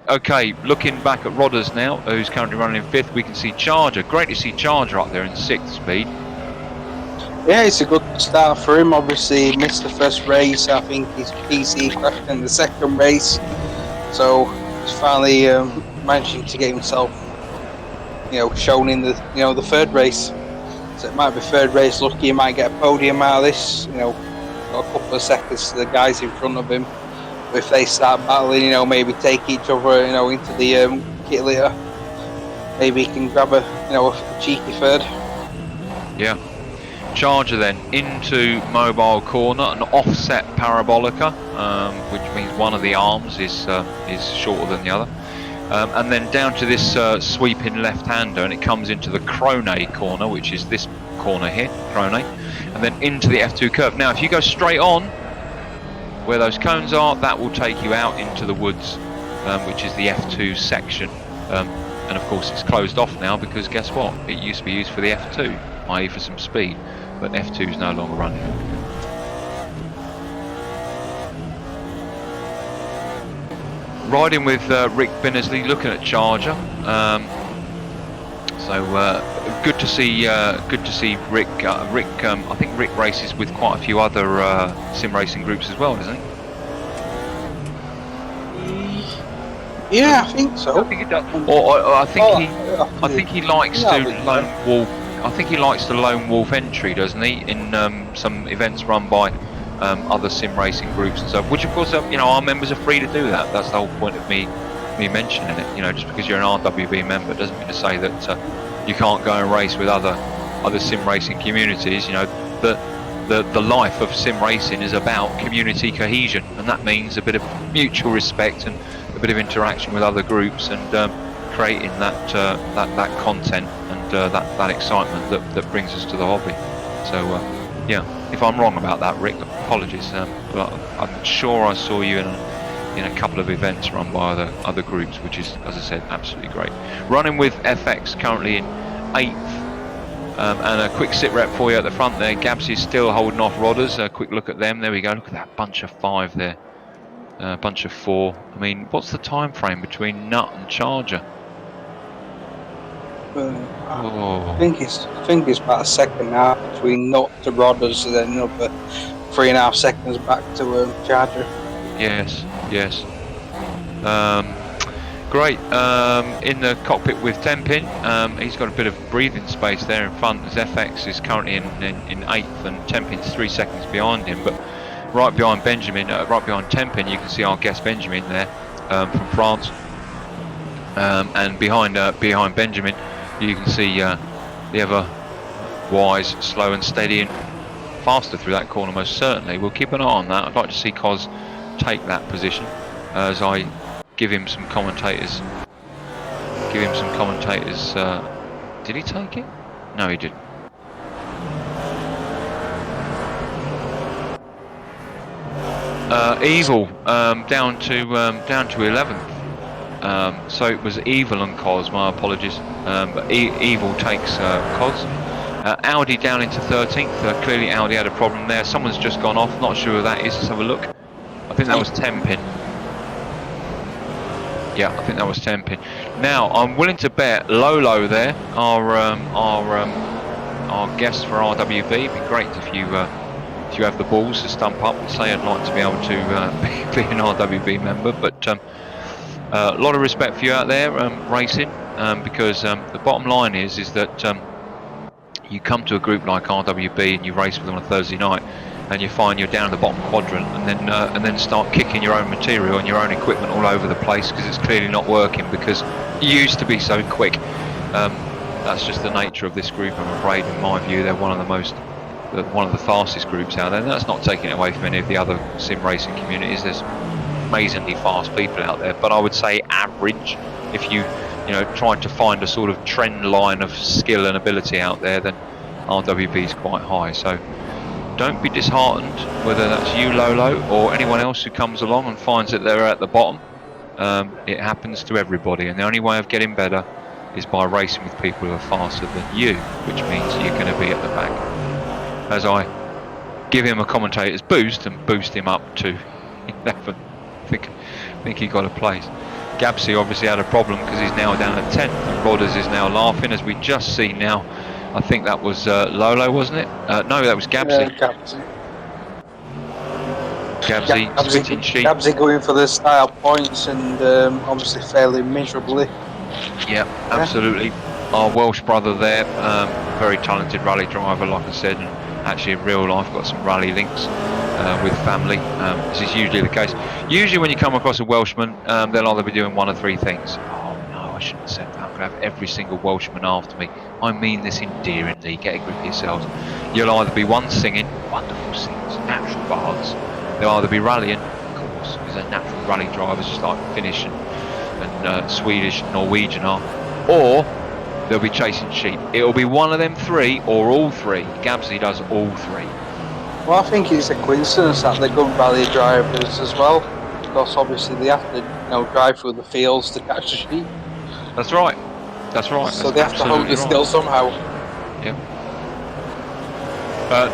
Okay, looking back at Rodders now, who's currently running in fifth. We can see Charger. Great to see Charger up there in sixth speed. Yeah, it's a good start for him. Obviously, he missed the first race. I think his PC crashed in the second race, so he's finally managing to get himself, shown in the third race. So it might be third race lucky. He might get a podium out of this. Got a couple of seconds to the guys in front of him. But if they start battling, maybe take each other, into the kit litter, maybe he can grab a cheeky third. Yeah. Charger then into mobile corner, an offset parabolica, which means one of the arms is shorter than the other, and then down to this sweeping left-hander, and it comes into the Krone corner, which is this corner here, Krone, and then into the F2 curve. Now, if you go straight on where those cones are, that will take you out into the woods, which is the F2 section, and of course it's closed off now because guess what? It used to be used for the F2, i.e. for some speed. But F2 is no longer running. Riding with Rick Binnersley, looking at Charger. Good to see Rick. I think Rick races with quite a few other sim racing groups as well, doesn't he? Yeah, I think so. I think he does. I think he likes to lone wolf. I think he likes the lone wolf entry, doesn't he? In some events run by other sim racing groups and stuff. Which, of course, our members are free to do that. That's the whole point of me mentioning it. Just because you're an RWB member doesn't mean to say that you can't go and race with other sim racing communities. The life of sim racing is about community cohesion, and that means a bit of mutual respect and a bit of interaction with other groups and creating that content and that excitement that brings us to the hobby. So yeah, if I'm wrong about that, Rick, apologies, but I'm sure I saw you in a couple of events run by other groups, which is, as I said, absolutely great. Running with FX currently in 8th. And a quick sit rep for you at the front there. Gabs is still holding off Rodders. A quick look at them. There we go. Look at that bunch of 5 there. Bunch of 4. I mean, what's the time frame between Nut and Charger? I think it's about a second now between Nut to Rodders, and then another 3.5 seconds back to Charger. Yes. Great. In the cockpit with Tempin, he's got a bit of breathing space there in front, as FX is currently in 8th and Tempin's 3 seconds behind him. But right behind Benjamin, right behind Tempin, you can see our guest Benjamin there from France. And behind Benjamin, you can see the ever wise, slow and steady and faster through that corner, most certainly. We'll keep an eye on that. I'd like to see Cos take that position as I give him some commentators. Did he take it? No, he didn't. Evil down to 11th. So it was Evil and Cos. My apologies. But Evil takes Cos. Audi down into 13th. Clearly Audi had a problem there. Someone's just gone off. Not sure who that is. Let's have a look. I think that was Tempin. Yeah, I think that was Tempin. Now, I'm willing to bet Lolo there, our guest for RWB. It'd be great if you have the balls to stump up and say I'd like to be able to be an RWB member. But a lot of respect for you out there racing, because the bottom line is that you come to a group like RWB and you race with them on a Thursday night, and you find you're down in the bottom quadrant, and then start kicking your own material and your own equipment all over the place because it's clearly not working because you used to be so quick. That's just the nature of this group, I'm afraid. In my view, they're one of the fastest groups out there. And that's not taking it away from any of the other sim racing communities. There's amazingly fast people out there, but I would say average. If you tried to find a sort of trend line of skill and ability out there, then RWB is quite high. So don't be disheartened, whether that's you, Lolo, or anyone else who comes along and finds that they're at the bottom. It happens to everybody, and the only way of getting better is by racing with people who are faster than you, which means you're going to be at the back. As I give him a commentator's boost and boost him up to 11th, I think he got a place. Gabsy obviously had a problem because he's now down at 10th, and Rodders is now laughing, as we just see now. I think that was Lolo, wasn't it? No, that was Gabsy. Gabsy spitting sheep. Gabsy going for the style points and obviously failing miserably. Yeah, absolutely. Our Welsh brother there, very talented rally driver, like I said, and actually in real life got some rally links with family. This is usually the case. Usually when you come across a Welshman, they'll either be doing one of three things. Oh no, I shouldn't have said that. I'm going to have every single Welshman after me. I mean this endearingly. Get a grip of yourselves. You'll either be one singing, wonderful singers, natural bards. They'll either be rallying, of course, because they're natural rally drivers just like Finnish and Swedish and Norwegian are, or they'll be chasing sheep. It'll be one of them three or all three. Gabsy does all three. Well, I think it's a coincidence that they're good rally drivers as well, because obviously they have to, drive through the fields to catch the sheep. That's right. That's right. So they have to hold the skill somehow. Yeah.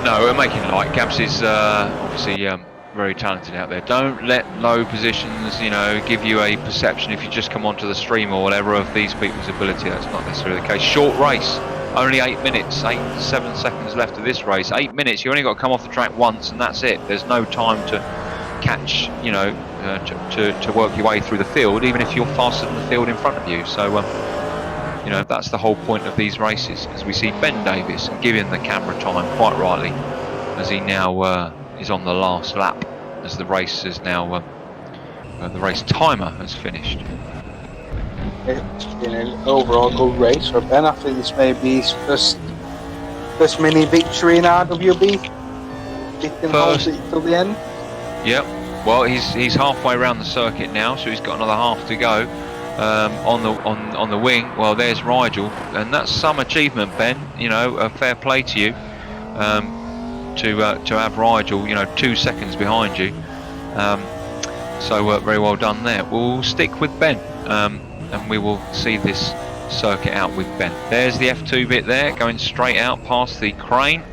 No, we're making light. Gabsy's obviously very talented out there. Don't let low positions, give you a perception if you just come onto the stream or whatever of these people's ability. That's not necessarily the case. Short race, only 8 minutes, 7 seconds left of this race. 8 minutes, you only got to come off the track once and that's it. There's no time to catch, to work your way through the field, even if you're faster than the field in front of you. So, that's the whole point of these races. As we see Ben Davis giving the camera time quite rightly, as he now is on the last lap, as the race is now the race timer has finished. It's been an overall good race for Ben. I think this may be his first mini victory in RWB. He can hold it till the end. Yep. Well, he's halfway around the circuit now, so he's got another half to go on the wing. Well, there's Rigel, and that's some achievement, Ben. A fair play to you. To have Rigel, 2 seconds behind you, so very well done there. We'll stick with Ben, and we will see this circuit out with Ben. There's the F2 bit there, going straight out past the crane.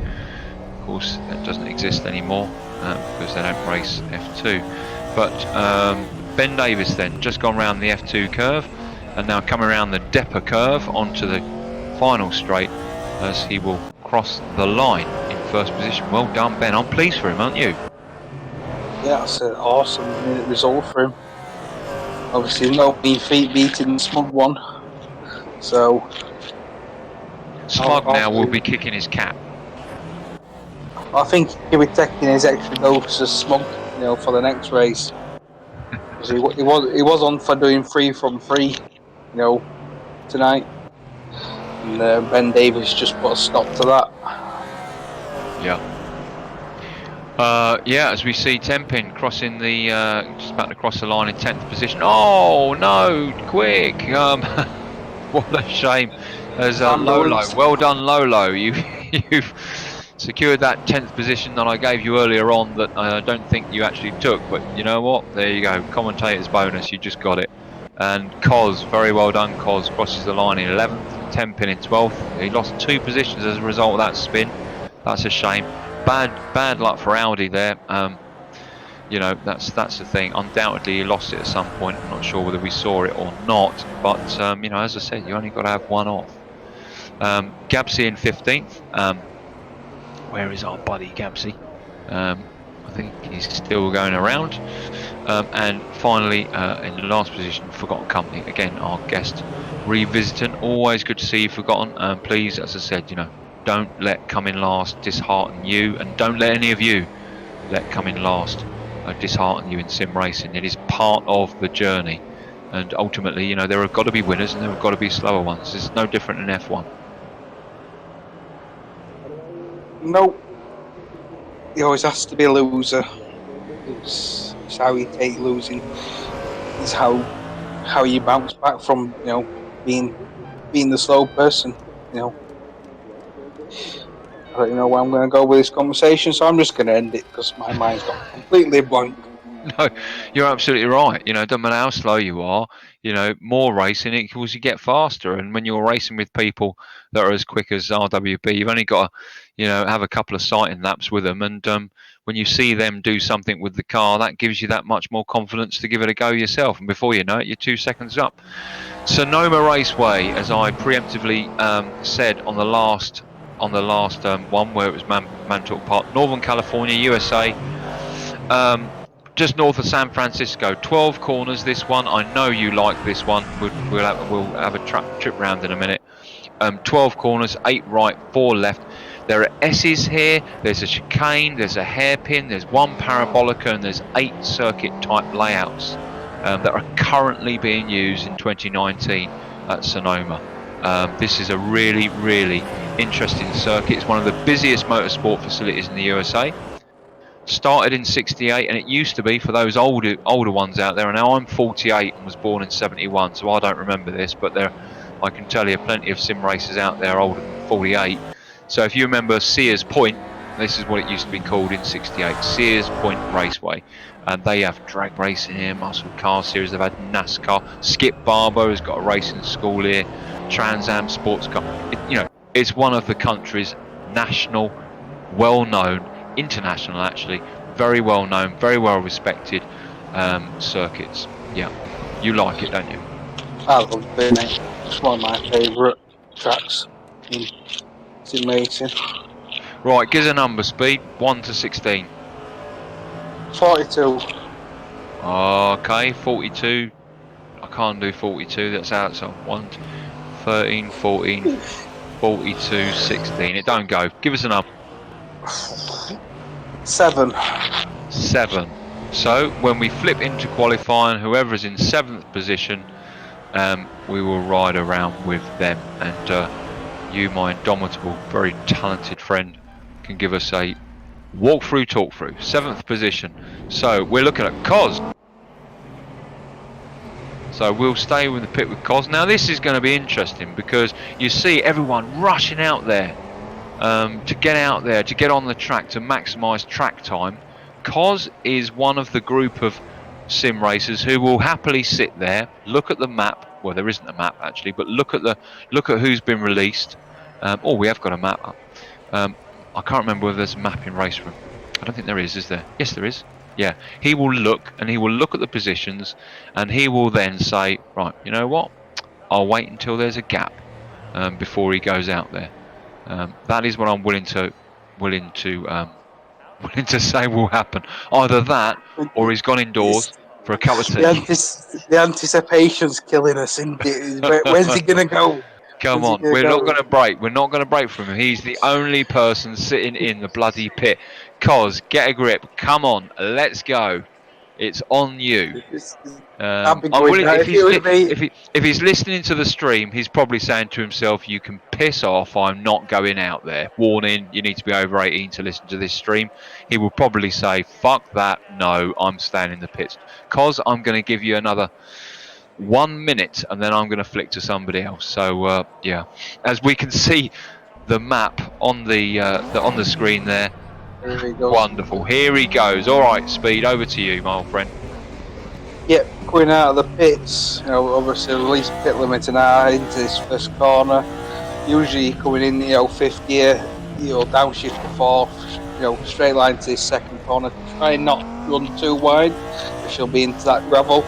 Of course, that doesn't exist anymore because they don't race F2. But Ben Davis then just gone round the F2 curve, and now coming around the Depper curve onto the final straight, as he will cross the line in first position. Well done, Ben. I'm pleased for him, aren't you? Yeah, that's an awesome result for him. Obviously, no mean feat beating the Smug one. So Smug now will be kicking his cap. I think he'll be taking his extra dose of Smug, for the next race. He was on for doing 3 from 3, tonight. And Ben Davis just put a stop to that. Yeah, as we see Tempin crossing the, just about to cross the line in 10th position. Oh no, quick! What a shame. As Lolo, well done Lolo, you've secured that 10th position that I gave you earlier on that I don't think you actually took, but you know what, there you go, commentator's bonus, you just got it. And Koz, very well done Koz, crosses the line in 11th, Tempin in 12th. He lost 2 positions as a result of that spin. That's a shame. Bad luck for Audi there. That's the thing. Undoubtedly he lost it at some point. I'm not sure whether we saw it or not, but as I said, you only got to have one off. Gabsy in 15th. Where is our buddy Gabsy? I think he's still going around. And finally, in the last position, Forgotten Company. Again, our guest revisiting. Always good to see you, Forgotten. Please, as I said, don't let coming last dishearten you, and don't let any of you let coming last dishearten you in sim racing. It is part of the journey, and ultimately, there have got to be winners and there have got to be slower ones. It's no different in F1. Nope. He always has to be a loser. It's how you take losing. It's how you bounce back from being the slow person. I don't know where I'm going to go with this conversation, so I'm just going to end it because my mind's got completely blank. No, you're absolutely right. You know, it doesn't matter how slow you are. You know, more racing equals you get faster. And when you're racing with people that are as quick as RWB, you've only got to, you know, have a couple of sighting laps with them. And when you see them do something with the car, that gives you that much more confidence to give it a go yourself. And before you know it, you're 2 seconds up. Sonoma Raceway, as I preemptively said on the last one where it was Manitowoc Park, Northern California, USA. Just north of San Francisco. 12 corners, this one. I know you like this one. We'll have a trip round in a minute. 12 corners, 8 right, 4 left. There are S's here, there's a chicane, there's a hairpin, there's 1 parabolica, and there's 8 circuit type layouts that are currently being used in 2019 at Sonoma. This is a really, really interesting circuit. It's one of the busiest motorsport facilities in the USA. Started in '68, and it used to be, for those older ones out there, and now I'm 48 and was born in '71, so I don't remember this, but I can tell you plenty of sim racers out there older than 48. So if you remember Sears Point, this is what it used to be called in '68, Sears Point Raceway. And they have drag racing here, muscle car series, they've had NASCAR. Skip Barber has got a racing school here, Trans Am sports car. It's one of the country's national, well-known, international actually, very well known, very well respected circuits. Yeah, you like it, don't you? I love it, mate. It's one of my favourite tracks in sim racing. Right, give us a number, Speed, 1 to 16. 42. Okay, 42. I can't do 42, that's outside. 1, 13, 14, 42, 16. It don't go. Give us a number. 7. 7. So when we flip into qualifying, whoever's in 7th position, we will ride around with them. And you, my indomitable, very talented friend, can give us a walk through, talk through. 7th position. So we're looking at Cos. So we'll stay with the pit with Cos. Now this is going to be interesting because you see everyone rushing out there to get out there, to get on the track, to maximise track time. Cos is one of the group of sim racers who will happily sit there, look at the map. Well, there isn't a map actually, but look at who's been released. We have got a map up. I can't remember whether there's a map in Race Room. I don't think there is there? Yes, there is. Yeah, he will look, and he will look at the positions, and he will then say, right, you know what? I'll wait until there's a gap before he goes out there. That is what I'm willing to say will happen. Either that, or he's gone indoors for a cup of tea. The anticipation's killing us, isn't it? Where's he gonna go? Come on, we're not going to break. We're not going to break from him. He's the only person sitting in the bloody pit. Cos, get a grip. Come on, let's go. It's on you. If he's listening to the stream, he's probably saying to himself, you can piss off, I'm not going out there. Warning, you need to be over 18 to listen to this stream. He will probably say, fuck that, no, I'm staying in the pits. Cos, I'm going to give you another 1 minute and then I'm going to flick to somebody else. So yeah, as we can see the map on the screen there. Wonderful. Here he goes. All right, Speed, over to you, my old friend. Yep, going out of the pits. Obviously release pit limit an hour into this first corner. Usually coming in, fifth gear, downshift to fourth. Straight line to this second corner. Try not to run too wide, because you'll be into that gravel.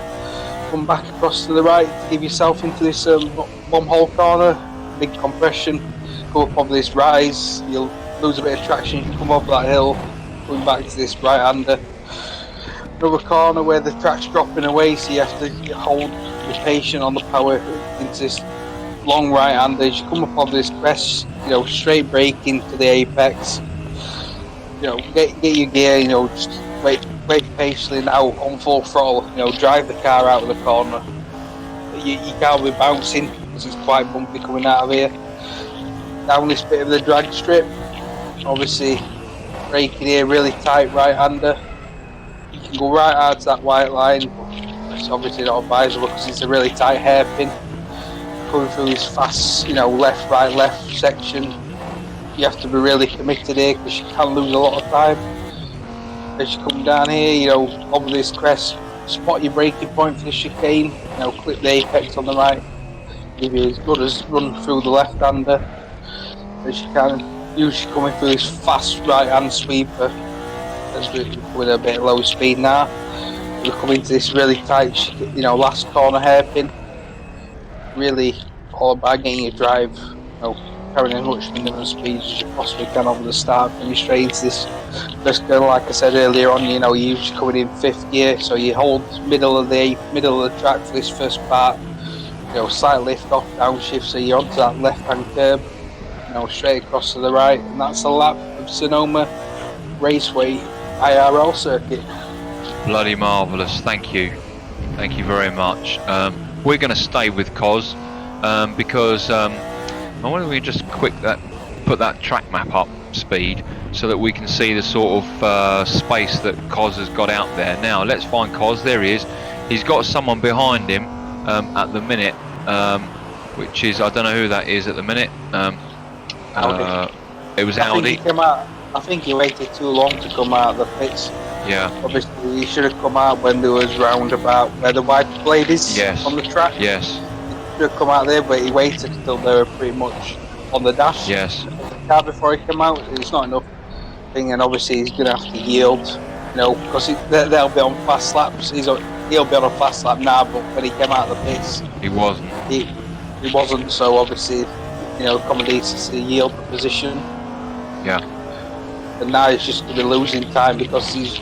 Come back across to the right, give yourself into this bomb hole corner, big compression, go up on this rise, you'll lose a bit of traction, you can come up that hill, going back to this right-hander. Another corner where the track's dropping away, so you have to be patient on the power into this long right-hander. As you come up on this crest, straight braking to the apex, get your gear, just wait patiently now on full throttle, drive the car out of the corner. You can't be bouncing because it's quite bumpy coming out of here. Down this bit of the drag strip, obviously braking here, really tight right-hander. You can go right hard to that white line, but it's obviously not advisable because it's a really tight hairpin. Coming through this fast, left, right, left section, you have to be really committed here because you can lose a lot of time. as you come down here, over this crest, spot your braking point for the chicane, clip the apex on the right, give you as good as run through the left-hander as you can. Usually coming through this fast right-hand sweeper as we're coming a bit low speed now. We're coming to this really tight, last corner hairpin. Really all about getting your drive, carrying as much minimum speed as you possibly can over the start finish straight into this first girl. Like I said earlier on, you're usually coming in fifth gear, so you hold middle of the track for this first part. Slight lift off, downshift, so you're onto that left-hand curb, straight across to the right, and that's a lap of Sonoma Raceway IRL circuit. Bloody marvellous, thank you very much. We're going to stay with Cos because I wonder if we just put that track map up speed so that we can see the sort of space that Cos has got out there. Now let's find Cos. There he is. He's got someone behind him at the minute, which is, I don't know who that is at the minute. Audi. It was Audi. I think he waited too long to come out of the pits. Yeah. Obviously, he should have come out when there was round about where the white blade is on the track. Yes. He should have come out there, but he waited until they were pretty much on the dash. Yes. Of the car before he came out. It's not enough thing, and obviously he's going to have to yield, because they'll be on fast laps. He'll be on a fast lap now, but when he came out of the pits, he wasn't. He wasn't. So obviously, accommodates to yield the position. Yeah. And now he's just going to be losing time because he's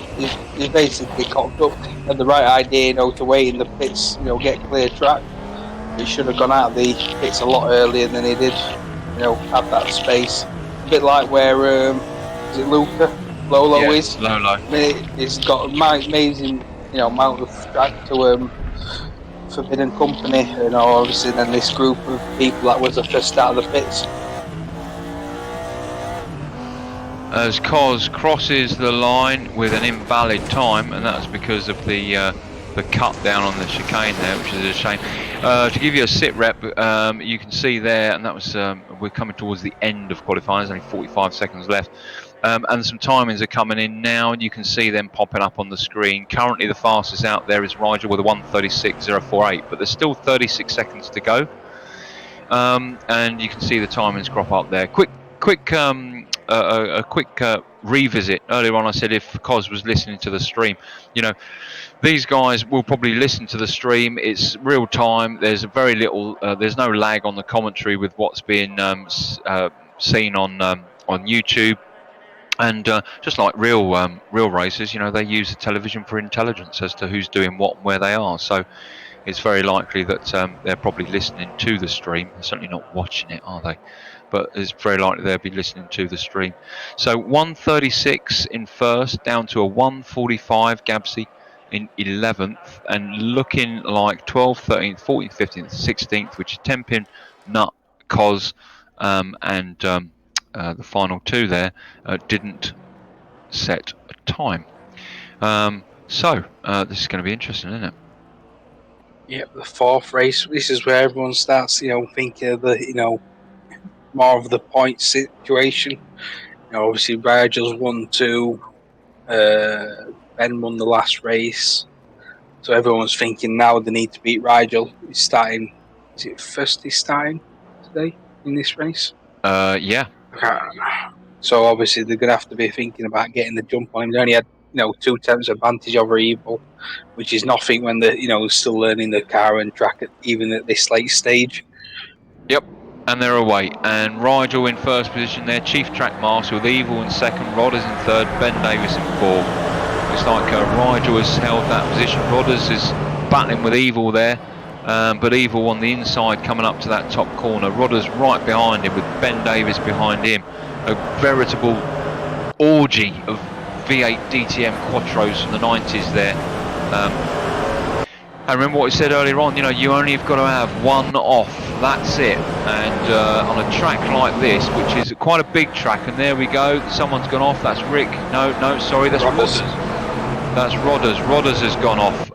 basically cocked up at the right idea, to wait in the pits, get clear track. He should have gone out of the pits a lot earlier than he did, have that space. A bit like where, is it Luca? Lolo is? Lolo. He's got amazing, amount of track to Forbidden Company, obviously then this group of people that was the first out of the pits. As Cos crosses the line with an invalid time, and that's because of the cut down on the chicane there, which is a shame. To give you a sit rep, you can see there, and that was we're coming towards the end of qualifying. There's only 45 seconds left, and some timings are coming in now, and you can see them popping up on the screen. Currently, the fastest out there is Rigel with a 1:36.048, but there's still 36 seconds to go, and you can see the timings crop up there. A quick revisit. Earlier on I said if Cos was listening to the stream, these guys will probably listen to the stream. It's real time. There's very little, there's no lag on the commentary with what's being seen on YouTube. And just like real racers, they use the television for intelligence as to who's doing what and where they are. So it's very likely that they're probably listening to the stream. They're certainly not watching it, are they? But it's very likely they'll be listening to the stream. So 1:36 in first, down to a 1:45 Gabsy in 11th, and looking like 12th, 13th, 14th, 15th, 16th, which is 10-pin, Nut, Cos, and the final two there didn't set a time. So this is going to be interesting, isn't it? Yep, the fourth race. This is where everyone starts, thinking of the, more of the point situation. Obviously Rigel's won 2, Ben won the last race, so everyone's thinking now they need to beat Rigel. He's starting, is it first he's starting today in this race? Yeah. So obviously they're going to have to be thinking about getting the jump on him. They only had 2 tenths advantage over Evil, which is nothing when they're still learning the car and track even at this late stage. Yep. And they're away, and Rigel in first position there, Chief Track Master with Evil in second, Rodders in third, Ben Davis in fourth. Looks like Rigel has held that position. Rodders is battling with Evil there, but Evil on the inside coming up to that top corner. Rodders right behind him with Ben Davis behind him. A veritable orgy of V8 DTM Quattros from the 90s there. I remember what we said earlier on, you only have got to have one off, that's it. And on a track like this, which is quite a big track, and there we go, someone's gone off, that's Rick. No, sorry, that's Rodders. That's Rodders. Rodders has gone off.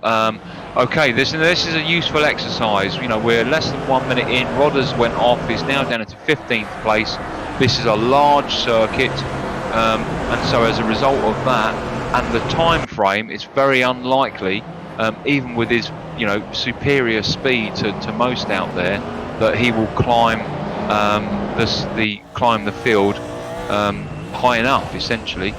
Okay, this is a useful exercise. We're less than 1 minute in, Rodders went off, he's now down into 15th place. This is a large circuit, and so as a result of that, and the time frame, it's very unlikely, even with his superior speed to most out there, that he will climb climb the field high enough, essentially.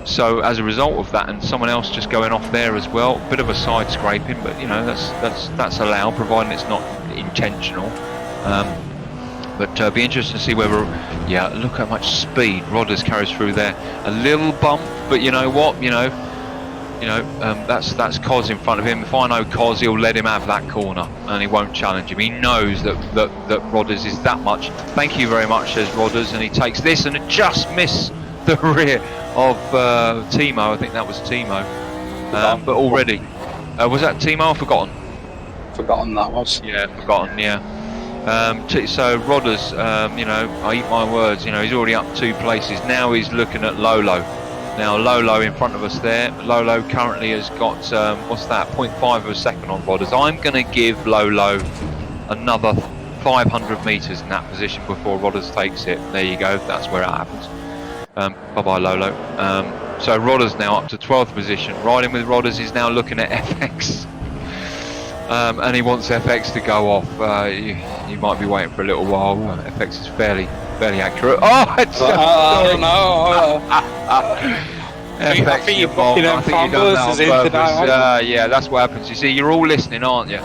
So as a result of that, and someone else just going off there as well, bit of a side scraping, but that's allowed, providing it's not intentional. But be interesting to see whether, look how much speed Rodders carries through there. A little bump, but you know what, that's Cos in front of him. If I know Cos, he'll let him have that corner, and he won't challenge him. He knows that Rodders is that much. Thank you very much, says Rodders, and he takes this and just missed the rear of Timo. I think that was Timo. But already, was that Timo? I've forgotten. Forgotten that was. Yeah, forgotten. Yeah. So Rodders, I eat my words. He's already up 2 places. Now he's looking at Lolo. Now Lolo in front of us there. Lolo currently has got what's that? 0.5 of a second on Rodders. I'm going to give Lolo another 500 meters in that position before Rodders takes it. There you go. That's where it happens. Bye bye Lolo. So Rodders now up to 12th position. Riding with Rodders is now looking at FX. And he wants FX to go off. You might be waiting for a little while. FX is fairly accurate. Oh, it's no. FX, I think you're booking them fumbles on purpose. Yeah, that's what happens. You see, you're all listening, aren't you?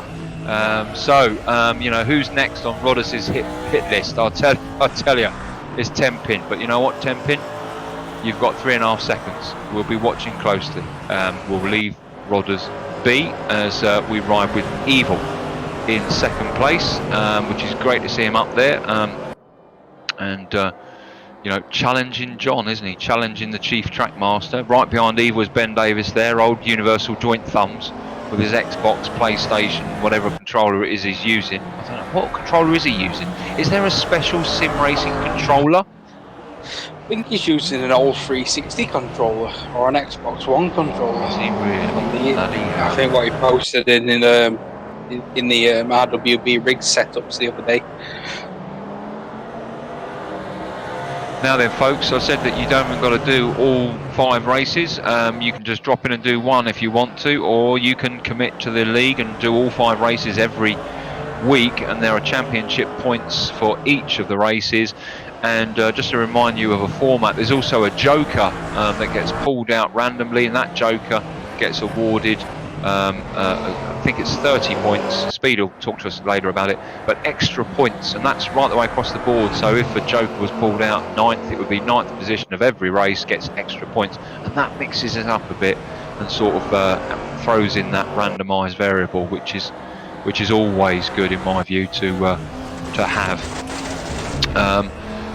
Who's next on Rodders' hit list? I'll tell you, it's 10 pin. But you know what, 10 pin? You've got 3.5 seconds. We'll be watching closely. We'll leave Rodders be as we ride with Evil in 2nd place, which is great to see him up there, challenging John, isn't he? Challenging the chief track master. Right behind Evil is Ben Davis there, old universal joint thumbs with his Xbox, PlayStation, whatever controller it is he's using. I don't know, what controller is he using? Is there a special sim racing controller? I think he's using an old 360 controller or an Xbox One controller. Is he really? I think what he posted in the RWB rig setups the other day. Now then, folks, I said that you don't even got to do all 5 races. You can just drop in and do 1 if you want to, or you can commit to the league and do all 5 races every week, and there are championship points for each of the races. And just to remind you of a format, there's also a joker that gets pulled out randomly, and that joker gets awarded, I think it's 30 points. Speed will talk to us later about it, but extra points, and that's right the way across the board. So if a joker was pulled out 9th, it would be 9th position of every race gets extra points, and that mixes it up a bit and sort of throws in that randomised variable, which is always good in my view to have.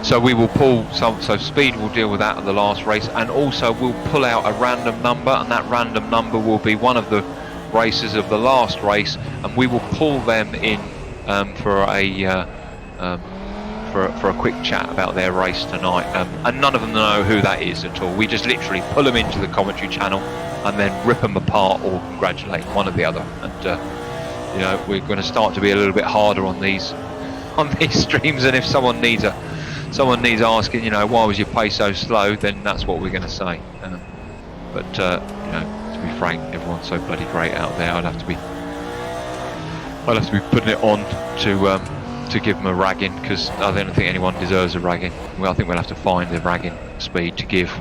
So we will pull so Speed will deal with that at the last race, and also we'll pull out a random number, and that random number will be one of the races of the last race, and we will pull them in for a quick chat about their race tonight, and none of them know who that is at all. We just literally pull them into the commentary channel and then rip them apart or congratulate one or the other. And we're going to start to be a little bit harder on these streams, and if someone needs asking, why was your pace so slow, then that's what we're going to say. To be frank, everyone's so bloody great out there. I'd have to be putting it on to give them a ragging, because I don't think anyone deserves a ragging. Well, I think we'll have to find the ragging Speed to give.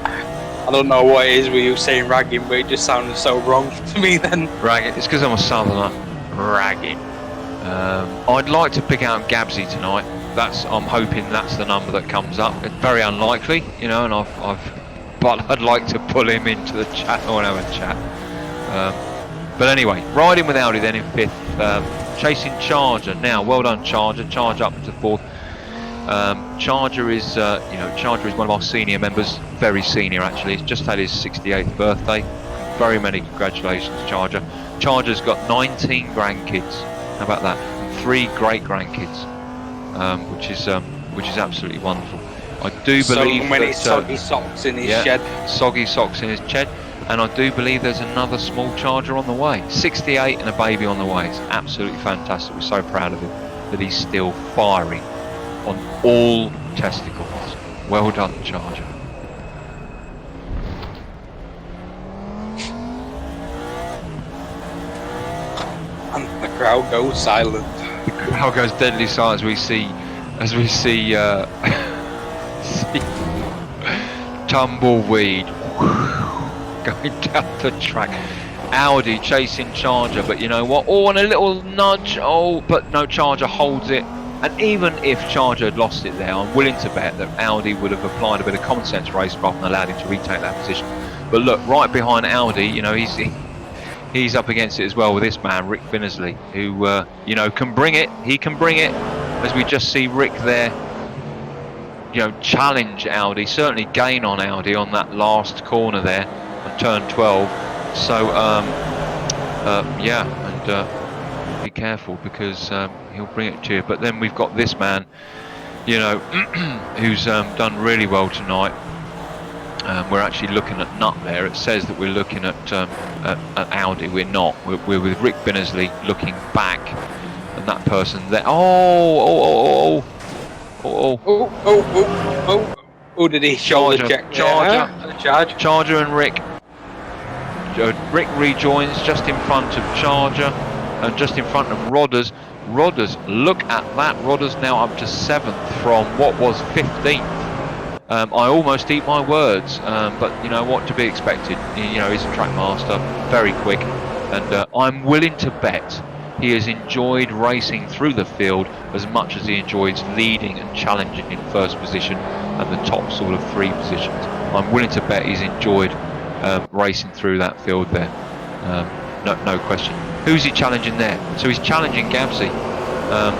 I don't know what it is with you saying ragging, but it just sounded so wrong to me then. Ragging. It's because I'm a southerner. Ragging. I'd like to pick out Gabsy tonight. I'm hoping that's the number that comes up. It's very unlikely, and but I'd like to pull him into the chat. I want to have a chat. But anyway, riding with Audi then in 5th, chasing Charger. Now, well done Charger. Charger up into 4th. Charger is one of our senior members, very senior actually. He's just had his 68th birthday. Very many congratulations, Charger. Charger's got 19 grandkids. How about that? And 3 great grandkids, which is absolutely wonderful. I do believe so many soggy socks in his shed. Soggy socks in his shed, and I do believe there's another small Charger on the way. 68 and a baby on the way. It's absolutely fantastic. We're so proud of him that he's still firing on all testicles. Well done, Charger. crowd goes silent. The crowd goes deadly silent as we see tumbleweed going down the track. Audi chasing Charger, but you know what? Oh, and a little nudge. Oh, but no, Charger holds it. And even if Charger had lost it there, I'm willing to bet that Audi would have applied a bit of common sense racecraft and allowed him to retake that position. But look, right behind Audi, you know, he's up against it as well with this man, Rick Binnersley, who you know, can bring it. He can bring it, as we just see Rick there, you know, challenge Audi, certainly gain on Audi on that last corner there on turn 12. So yeah, and be careful, because he'll bring it to you. But then we've got this man, you know, who's done really well tonight. We're actually looking at Nut there. It says that we're looking at Audi. We're not. We're with Rick Binnersley looking back, and that person there. Oh! Did he shoulder check? Charger and Rick. Rick rejoins just in front of Charger and just in front of Rodders. Look at that. Rodders now up to 7th from what was 15th. I almost eat my words, but you know what, to be expected. You know, he's a track master, very quick, and I'm willing to bet he has enjoyed racing through the field as much as he enjoys leading and challenging in first position and the top sort of 3 positions. I'm willing to bet he's enjoyed racing through that field there, no question. Who's he challenging there? So he's challenging Gabsy, and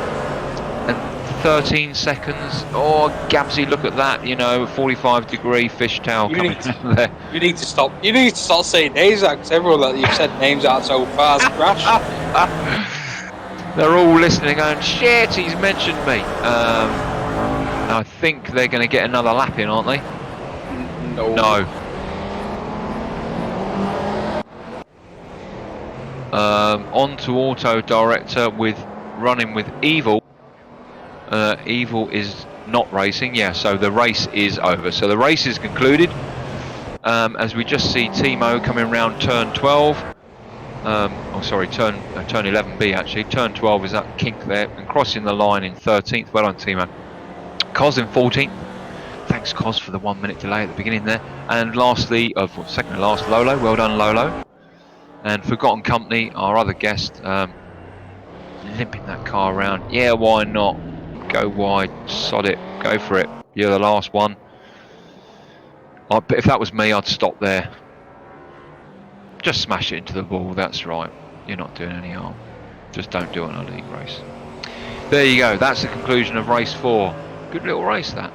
13 seconds. Oh, Gabsy, look at that! You know, 45-degree fishtail coming there. You need to stop. You need to start saying names out, because everyone that you've said names out so far has crashed. They're all listening, going, "Shit, he's mentioned me." I think they're going to get another lap in, aren't they? No. On to Auto Director with running with Evil. Evil is not racing, yeah, so the race is over. So the race is concluded, as we just see Timo coming round turn 12. Oh sorry, turn 11B actually. Turn 12 is that kink there, and crossing the line in 13th. Well done, Timo. Cos in 14th. Thanks, Cos, for the 1 minute delay at the beginning there. And lastly, second to last, Lolo. Well done, Lolo. And Forgotten Company, our other guest, limping that car around. Yeah, why not? Go wide, sod it, go for it. You're the last one. If that was me, I'd stop there. Just smash it into the wall, that's right. You're not doing any harm. Just don't do it on a league race. There you go, that's the conclusion of race 4. Good little race, that.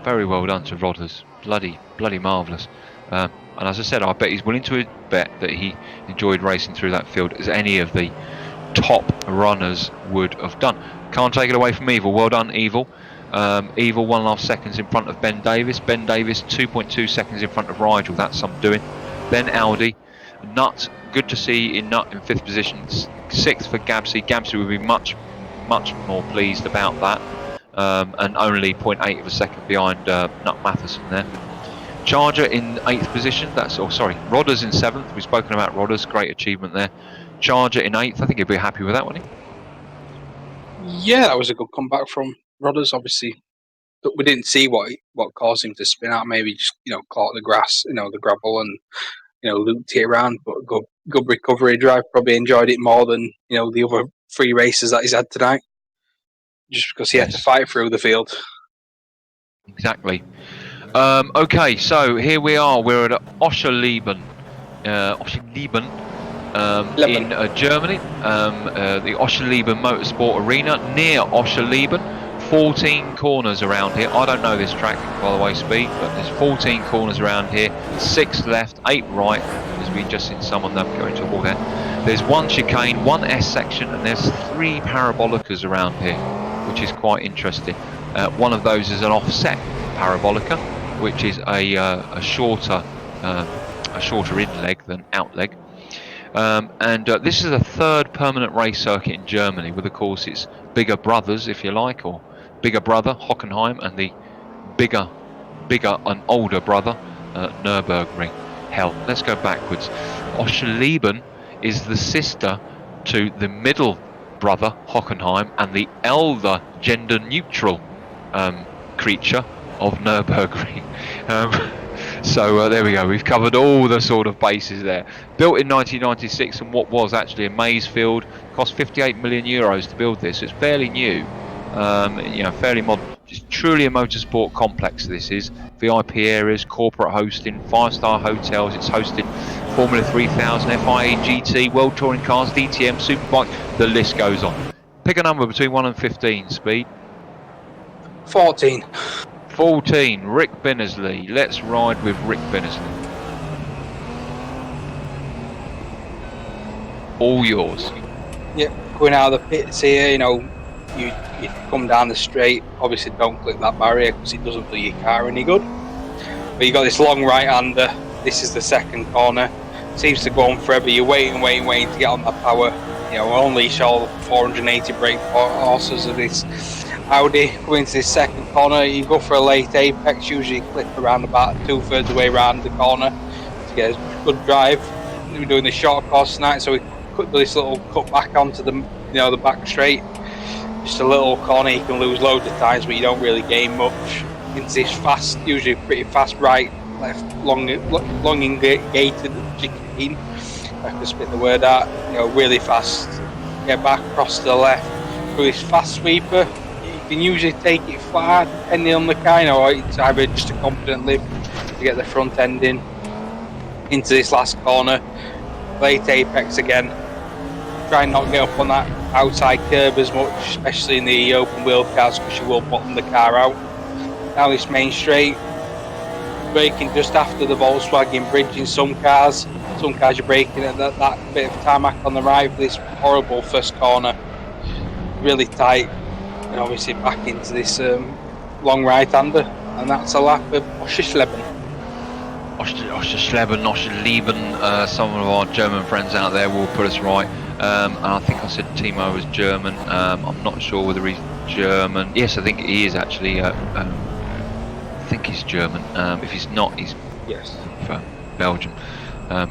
Very well done to Rodders. Bloody marvellous. And as I said, I bet he's willing to bet that he enjoyed racing through that field as any of the top runners would have done. Can't take it away from Evil. Well done, Evil. Evil 1.5 seconds in front of Ben Davis. Ben Davis 2.2 seconds in front of Rigel. That's some doing. Then Audi. Nut, good to see in Nut in 5th position. 6th for Gabsy. Gabsy would be much more pleased about that. And only 0.8 of a second behind Nut Matheson there. Charger in 8th position. Rodders in 7th. We've spoken about Rodders. Great achievement there. Charger in 8th. I think he'd be happy with that, wouldn't he? Yeah, that was a good comeback from Rodders. Obviously, but we didn't see what caused him to spin out. Maybe just caught the grass, the gravel, and looped it around. But good recovery drive. Probably enjoyed it more than the other 3 races that he's had tonight. Just because he had to fight through the field. Exactly. Okay, so here we are. We're at Oscherleben, in Germany. The Oscherleben Motorsport Arena near Oscherleben. 14 corners around here. I don't know this track, by the way, Speed, but there's 14 corners around here. 6 left, 8 right, as we just seen some of them go into a wall there. There's 1 chicane, 1 S section, and there's 3 parabolicas around here, which is quite interesting. One of those is an offset parabolica, which is a shorter in leg than out leg. And this is a 3rd permanent race circuit in Germany, with of course its bigger brothers, if you like, or bigger brother Hockenheim, and the bigger and older brother Nürburgring. Hell, let's go backwards. Oscherleben is the sister to the middle brother Hockenheim and the elder gender-neutral creature of Nürburgring. So there we go. We've covered all the sort of bases there. Built in 1996, and what was actually a maze field, cost 58 million euros to build this. It's fairly new, fairly modern. It's truly a motorsport complex. This is VIP areas, corporate hosting, 5-star hotels. It's hosting Formula 3000, FIA, GT, World Touring Cars, DTM, Superbike. The list goes on. Pick a number between 1 and 15. Speed. 14. 14, Rick Binnersley. Let's ride with Rick Binnersley. All yours. Yep, going out of the pits here, you come down the straight. Obviously, don't click that barrier because it doesn't do your car any good. But you got this long right-hander. This is the second corner. Seems to go on forever. You're waiting to get on that power. Unleash all 480 brake horses of this Audi. Go into this second corner. You go for a late apex. Usually clip around about 2/3 of the way around the corner to get a good drive. We're doing the short course tonight, so we cut this little cut back onto the the back straight. Just a little corner. You can lose loads of times, but you don't really gain much. Into this fast, usually pretty fast right, left, long gated chicane. I can spit the word out. Really fast. Get back across to the left. Through this fast sweeper. You can usually take it far, depending on the car. It's either just a confident lift to get the front end in. Into this last corner. Late apex again. Try and not get up on that outside curb as much, especially in the open wheel cars, because you will bottom the car out. Now this main straight, braking just after the Volkswagen bridge in some cars. Some cars you're braking at that bit of tarmac on the right for this horrible first corner. Really tight, and obviously back into this long right-hander, and that's a lap of Oschersleben. Oschersleben, some of our German friends out there will put us right. And I think I said Timo was German. I'm not sure whether he's German. Yes, I think he is actually. I think he's German. If he's not, he's Belgium.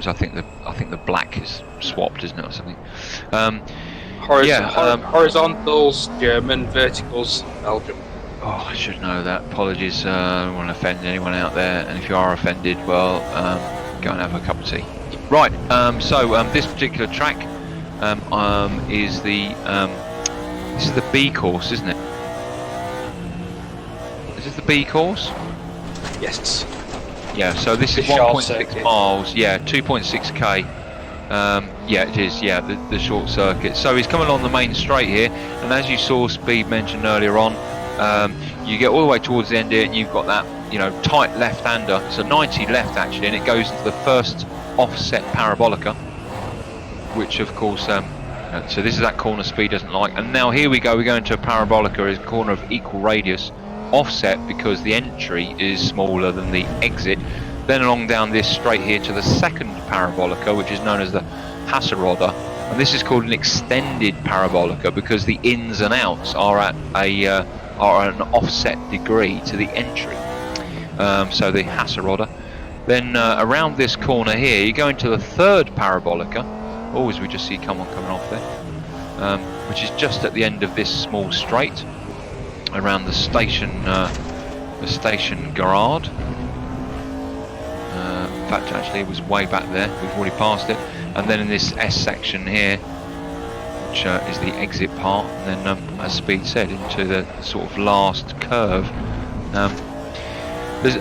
So I think the black is swapped, isn't it, or something? Horizontals German, verticals Belgium. Oh, I should know that. Apologies. I don't want to offend anyone out there. And if you are offended, well, go and have a cup of tea. Right. So this particular track is the this is the B course, isn't it? Is this the B course? Yes. Yeah. So this is 1.6 miles. Yeah, 2.6k. Yeah, it is. Yeah, the short circuit. So he's coming along the main straight here, and as you saw Speed mentioned earlier on, you get all the way towards the end here, and you've got that tight left-hander. It's a 90 left actually, and it goes into the first offset parabolica, which of course. So this is that corner Speed doesn't like, and now here we go. We go into a parabolica, is a corner of equal radius, offset because the entry is smaller than the exit. Then along down this straight here to the second parabolica, which is known as the Hasserode, and this is called an extended parabolica because the ins and outs are at an offset degree to the entry. So the Hasserode. Then around this corner here, you go into the third parabolica. Always we just see coming off there, which is just at the end of this small straight around the station garage. In fact, actually, it was way back there. We've already passed it. And then in this S section here, which is the exit part, and then, as Speed said, into the sort of last curve. There's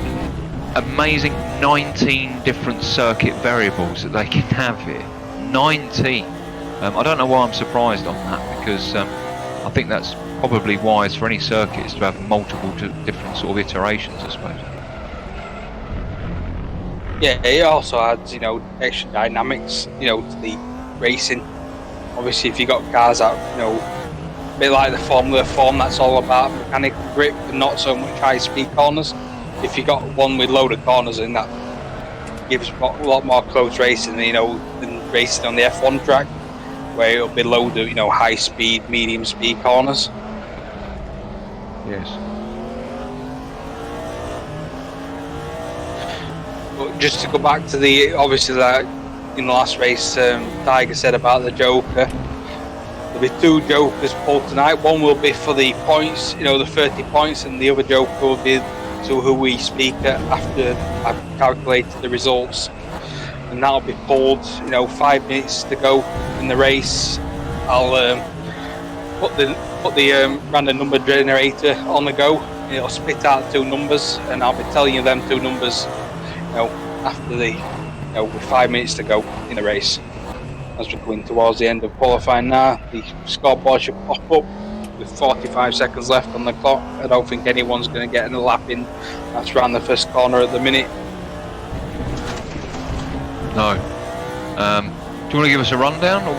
amazing 19 different circuit variables that they can have here. 19. I don't know why I'm surprised on that, because I think that's probably wise for any circuits to have multiple different sort of iterations, I suppose. Yeah, it also adds, extra dynamics, to the racing. Obviously, if you got cars out, a bit like the Formula form, that's all about mechanical grip and not so much high-speed corners. If you got one with load of corners in, that gives a lot more close racing, than racing on the F1 track, where it'll be loaded, high-speed, medium-speed corners. Yes. But just to go back to obviously that in the last race, Tiger said about the Joker. there'll be 2 jokers pulled tonight. One will be for the points, the 30 points, and the other joker will be to who we speak at after I've calculated the results. And that'll be pulled, 5 minutes to go in the race. I'll put the random number generator on the go. It'll spit out 2 numbers, and I'll be telling you them 2 numbers, after with 5 minutes to go in the race. As we're going towards the end of qualifying now, the scoreboard should pop up with 45 seconds left on the clock. I don't think anyone's going to get a lap in. That's around the first corner at the minute. No. Do you want to give us a rundown, or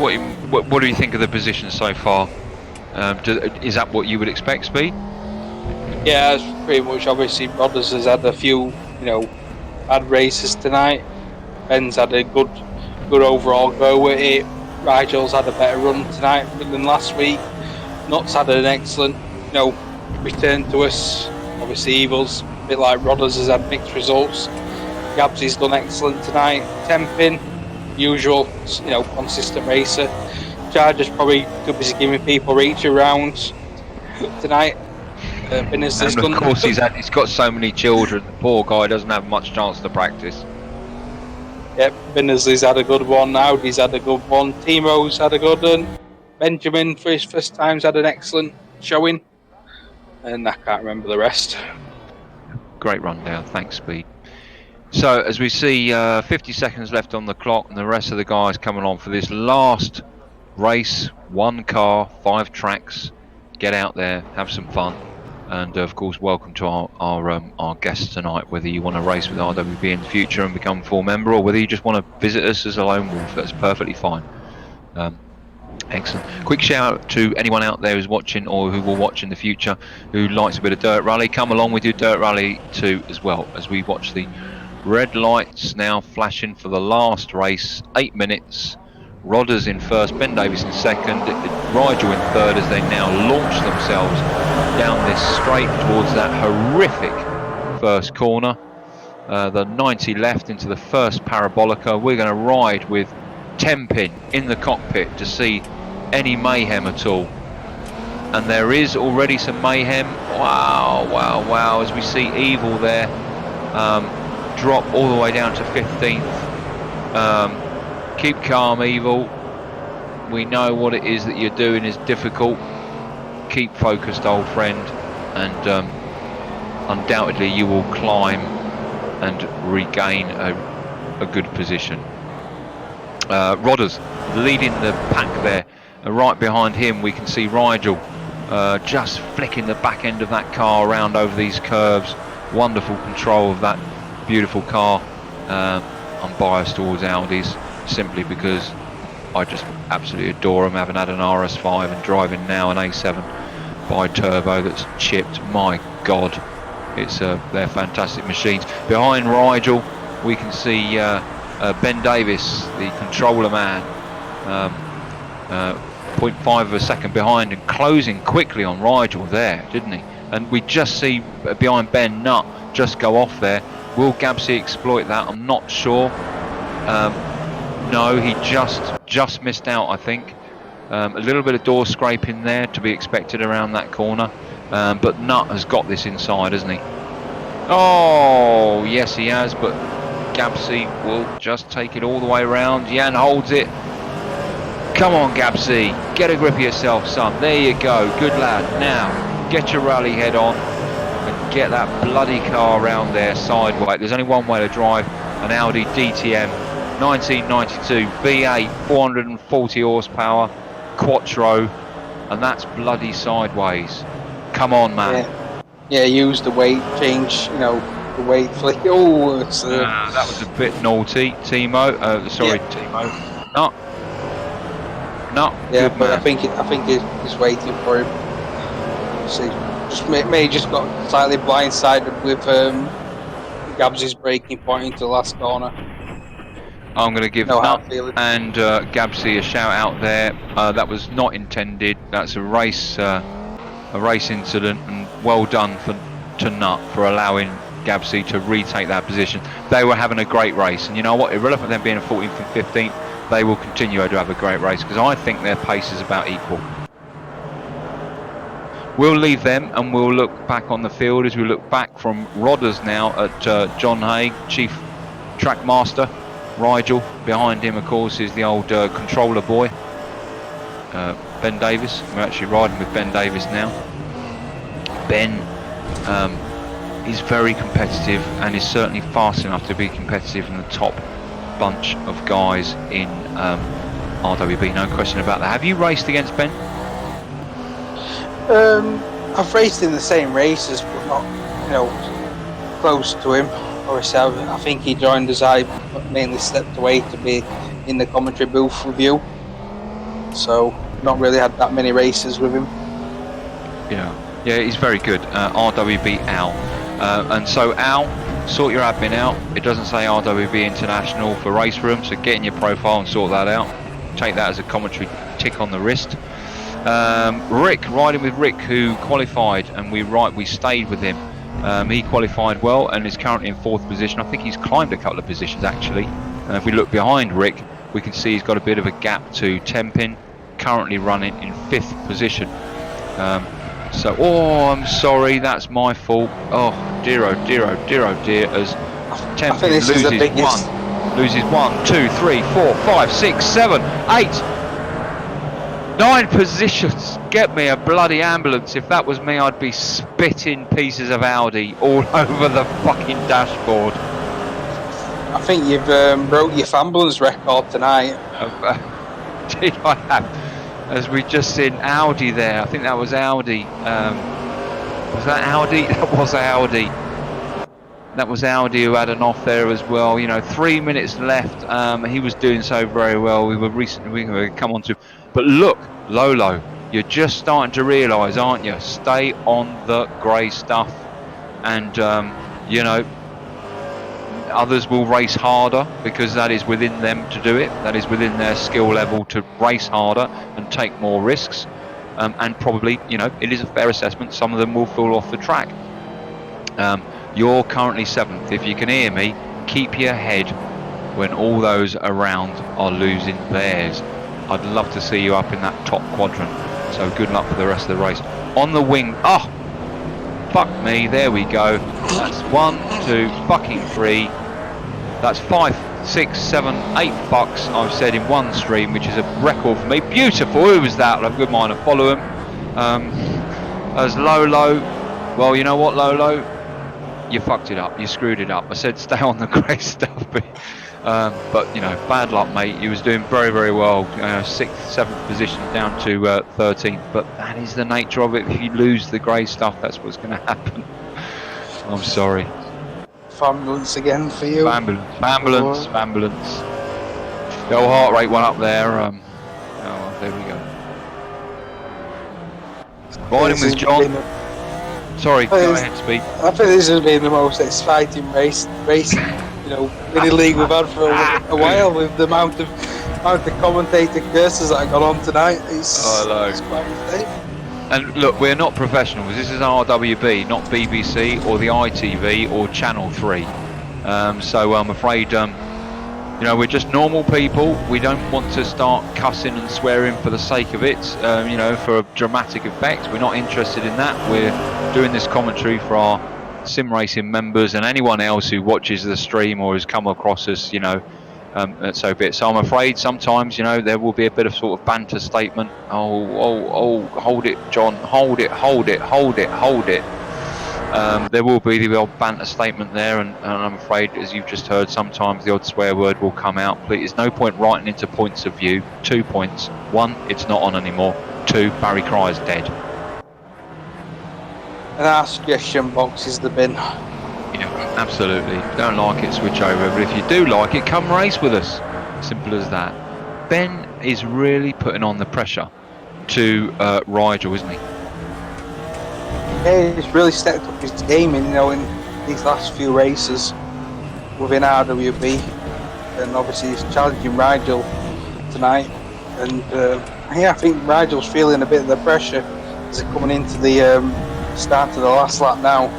what do you think of the position so far? Is that what you would expect, Speed? Yeah, it's pretty much. Obviously, Rodders has had a few, bad races tonight. Ben's had a good overall go at it. Rigel's had a better run tonight than last week. Nuts had an excellent, return to us. Obviously, Evil's a bit like Rodders has had mixed results. Gabsy's done excellent tonight. Temping, usual, consistent racer. Charger's probably too busy giving people reach around tonight. And of course he's got so many children. The poor guy doesn't have much chance to practice. Yep, Binnersley's had a good one. Audi's had a good one. Timo's had a good one. Benjamin, for his first time's had an excellent showing. And I can't remember the rest. Great rundown, thanks, Speed. So, as we see, 50 seconds left on the clock, and the rest of the guys coming on for this last race. 1 car, 5 tracks. Get out there, have some fun. And of course, welcome to our guests tonight. Whether you want to race with RWB in the future and become a full member, or whether you just want to visit us as a lone wolf, that's perfectly fine. Excellent. Quick shout out to anyone out there who's watching or who will watch in the future who likes a bit of dirt rally. Come along with your dirt rally too, as well, as we watch the red lights now flashing for the last race. 8 minutes. Rodders in first, Ben Davis in second, Rigel in third, as they now launch themselves down this straight towards that horrific first corner. The 90 left into the first parabolica. We're going to ride with Tempin in the cockpit to see any mayhem at all. And there is already some mayhem. Wow, as we see Evil there drop all the way down to 15th. Keep calm, Evil. We know what it is that you're doing is difficult. Keep focused, old friend, and undoubtedly you will climb and regain a good position. Rodders leading the pack there. Right behind him we can see Rigel just flicking the back end of that car around over these curves. Wonderful control of that beautiful car. I'm biased towards Audis, simply because I just absolutely adore them, having had an RS5 and driving now an A7 bi-turbo that's chipped. My God, they're fantastic machines. Behind Rigel we can see Ben Davis, the controller man, 0.5 of a second behind and closing quickly on Rigel there, didn't he? And we just see behind Ben Nutt just go off there. Will Gabsy exploit that? I'm not sure. No, he just missed out, I think. A little bit of door scraping there to be expected around that corner, but Nutt has got this inside, hasn't he? Oh, yes he has, but Gabsy will just take it all the way around. Jan holds it. Come on, Gabsy, get a grip of yourself, son. There you go, good lad. Now, get your rally head on and get that bloody car around there sideways. There's only one way to drive an Audi DTM 1992 V8, 440 horsepower, Quattro, and that's bloody sideways. Come on, man. Yeah, use the weight change, the weight flick. Oh, it's that was a bit naughty, Timo. Timo. No. Yeah, good but man. I think he's waiting for him. See, just got slightly blindsided with Gabsy's braking point into the last corner. I'm going to give Nutt and Gabsy a shout out there. That was not intended. That's a race incident, and well done to Nutt for allowing Gabsy to retake that position. They were having a great race, and you know what? Irrelevant them being a 14th and 15th, they will continue to have a great race, because I think their pace is about equal. We'll leave them and we'll look back on the field as we look back from Rodders now at John Hay, Chief Track Master. Rigel, behind him of course is the old controller boy, Ben Davis. We're actually riding with Ben Davis now. Ben is very competitive and is certainly fast enough to be competitive in the top bunch of guys in RWB, no question about that. Have you raced against Ben? I've raced in the same races, but not, close to him. Obviously, I think he joined as I mainly stepped away to be in the commentary booth with you. So, not really had that many races with him. Yeah, he's very good. RWB Al. And so, Al, sort your admin out. It doesn't say RWB International for race room, so get in your profile and sort that out. Take that as a commentary tick on the wrist. Rick, riding with Rick, who qualified, and we stayed with him. He qualified well and is currently in 4th position. I think he's climbed a couple of positions actually. If we look behind Rick, we can see he's got a bit of a gap to Tempin, currently running in 5th position. I'm sorry, that's my fault. Oh dear, oh dear, oh dear, oh dear. As Tempin loses 1, 2, 3, 4, 5, 6, 7, 8, 9 positions. Get me a bloody ambulance. If that was me, I'd be spitting pieces of Audi all over the fucking dashboard. I think you've broke your ambulance record tonight. Did I have? As we just seen Audi there. I think that was Audi. Was that Audi? That was Audi. That was Audi who had an off there as well. 3 minutes left. He was doing so very well. We were come on to. But look, Lolo, you're just starting to realise, aren't you? Stay on the grey stuff, and others will race harder because that is within them to do it. That is within their skill level to race harder and take more risks. And probably, it is a fair assessment. Some of them will fall off the track. You're currently 7th. If you can hear me, keep your head when all those around are losing theirs. I'd love to see you up in that top quadrant. So good luck for the rest of the race. On the wing. Oh, fuck me. There we go. That's 1, 2, fucking 3. That's 5, 6, 7, 8 bucks I've said in one stream, which is a record for me. Beautiful. Who was that? I'll have a good mind to follow him. As Lolo. Well, you know what, Lolo? You fucked it up. You screwed it up. I said stay on the grey stuff. But bad luck, mate. He was doing very, very well. 6th, 7th position down to 13th. But that is the nature of it. If you lose the grey stuff, that's what's going to happen. I'm sorry. Ambulance again for you. Ambulance. The old heart rate went up there. There we go. Riding with John. Sorry, go ahead, Speed. I think this has been the most exciting race mini league we've had for a while, with the amount of commentator curses that I got on tonight. It's quite insane. And look, we're not professionals. This is RWB, not BBC or the ITV or Channel 3. So I'm afraid, we're just normal people. We don't want to start cussing and swearing for the sake of it, for a dramatic effect. We're not interested in that. We're doing this commentary for our sim racing members and anyone else who watches the stream or has come across us, so be it. So I'm afraid sometimes, there will be a bit of sort of banter statement. Oh, hold it, John, hold it. There will be the odd banter statement there, and I'm afraid, as you've just heard, sometimes the odd swear word will come out. Please, there's no point writing into points of view. 2 points. 1, it's not on anymore. 2, Barry Cryer's dead. And our suggestion box is the bin. Yeah, absolutely. Don't like it, switch over. But if you do like it, come race with us. Simple as that. Ben is really putting on the pressure to Rigel, isn't he? Yeah, he's really stepped up his game in these last few races within RWB, and obviously he's challenging Rigel tonight. And I think Rigel's feeling a bit of the pressure as they're coming into the start of the last lap now.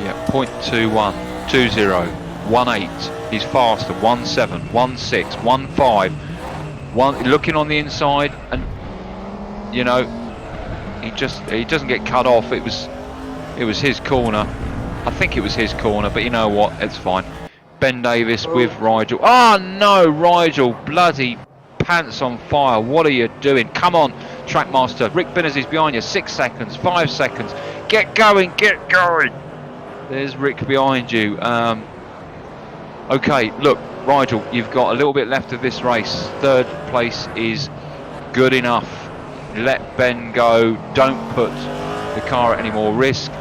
Yeah, 0.21, 2-0. 1.8. He's faster. 1.7, 1.6, 1.5. Looking on the inside, and you know, he doesn't get cut off. It was his corner. I think it was his corner, but you know what? It's fine. Ben Davis with Rigel. Oh no, Rigel, bloody pants on fire. What are you doing? Come on, Trackmaster. Rick Binners is behind you. 6 seconds, 5 seconds. Get going, get going. There's Rick behind you. Okay, look, Rigel, you've got a little bit left of this race. 3rd place is good enough. Let Ben go. Don't put the car at any more risk.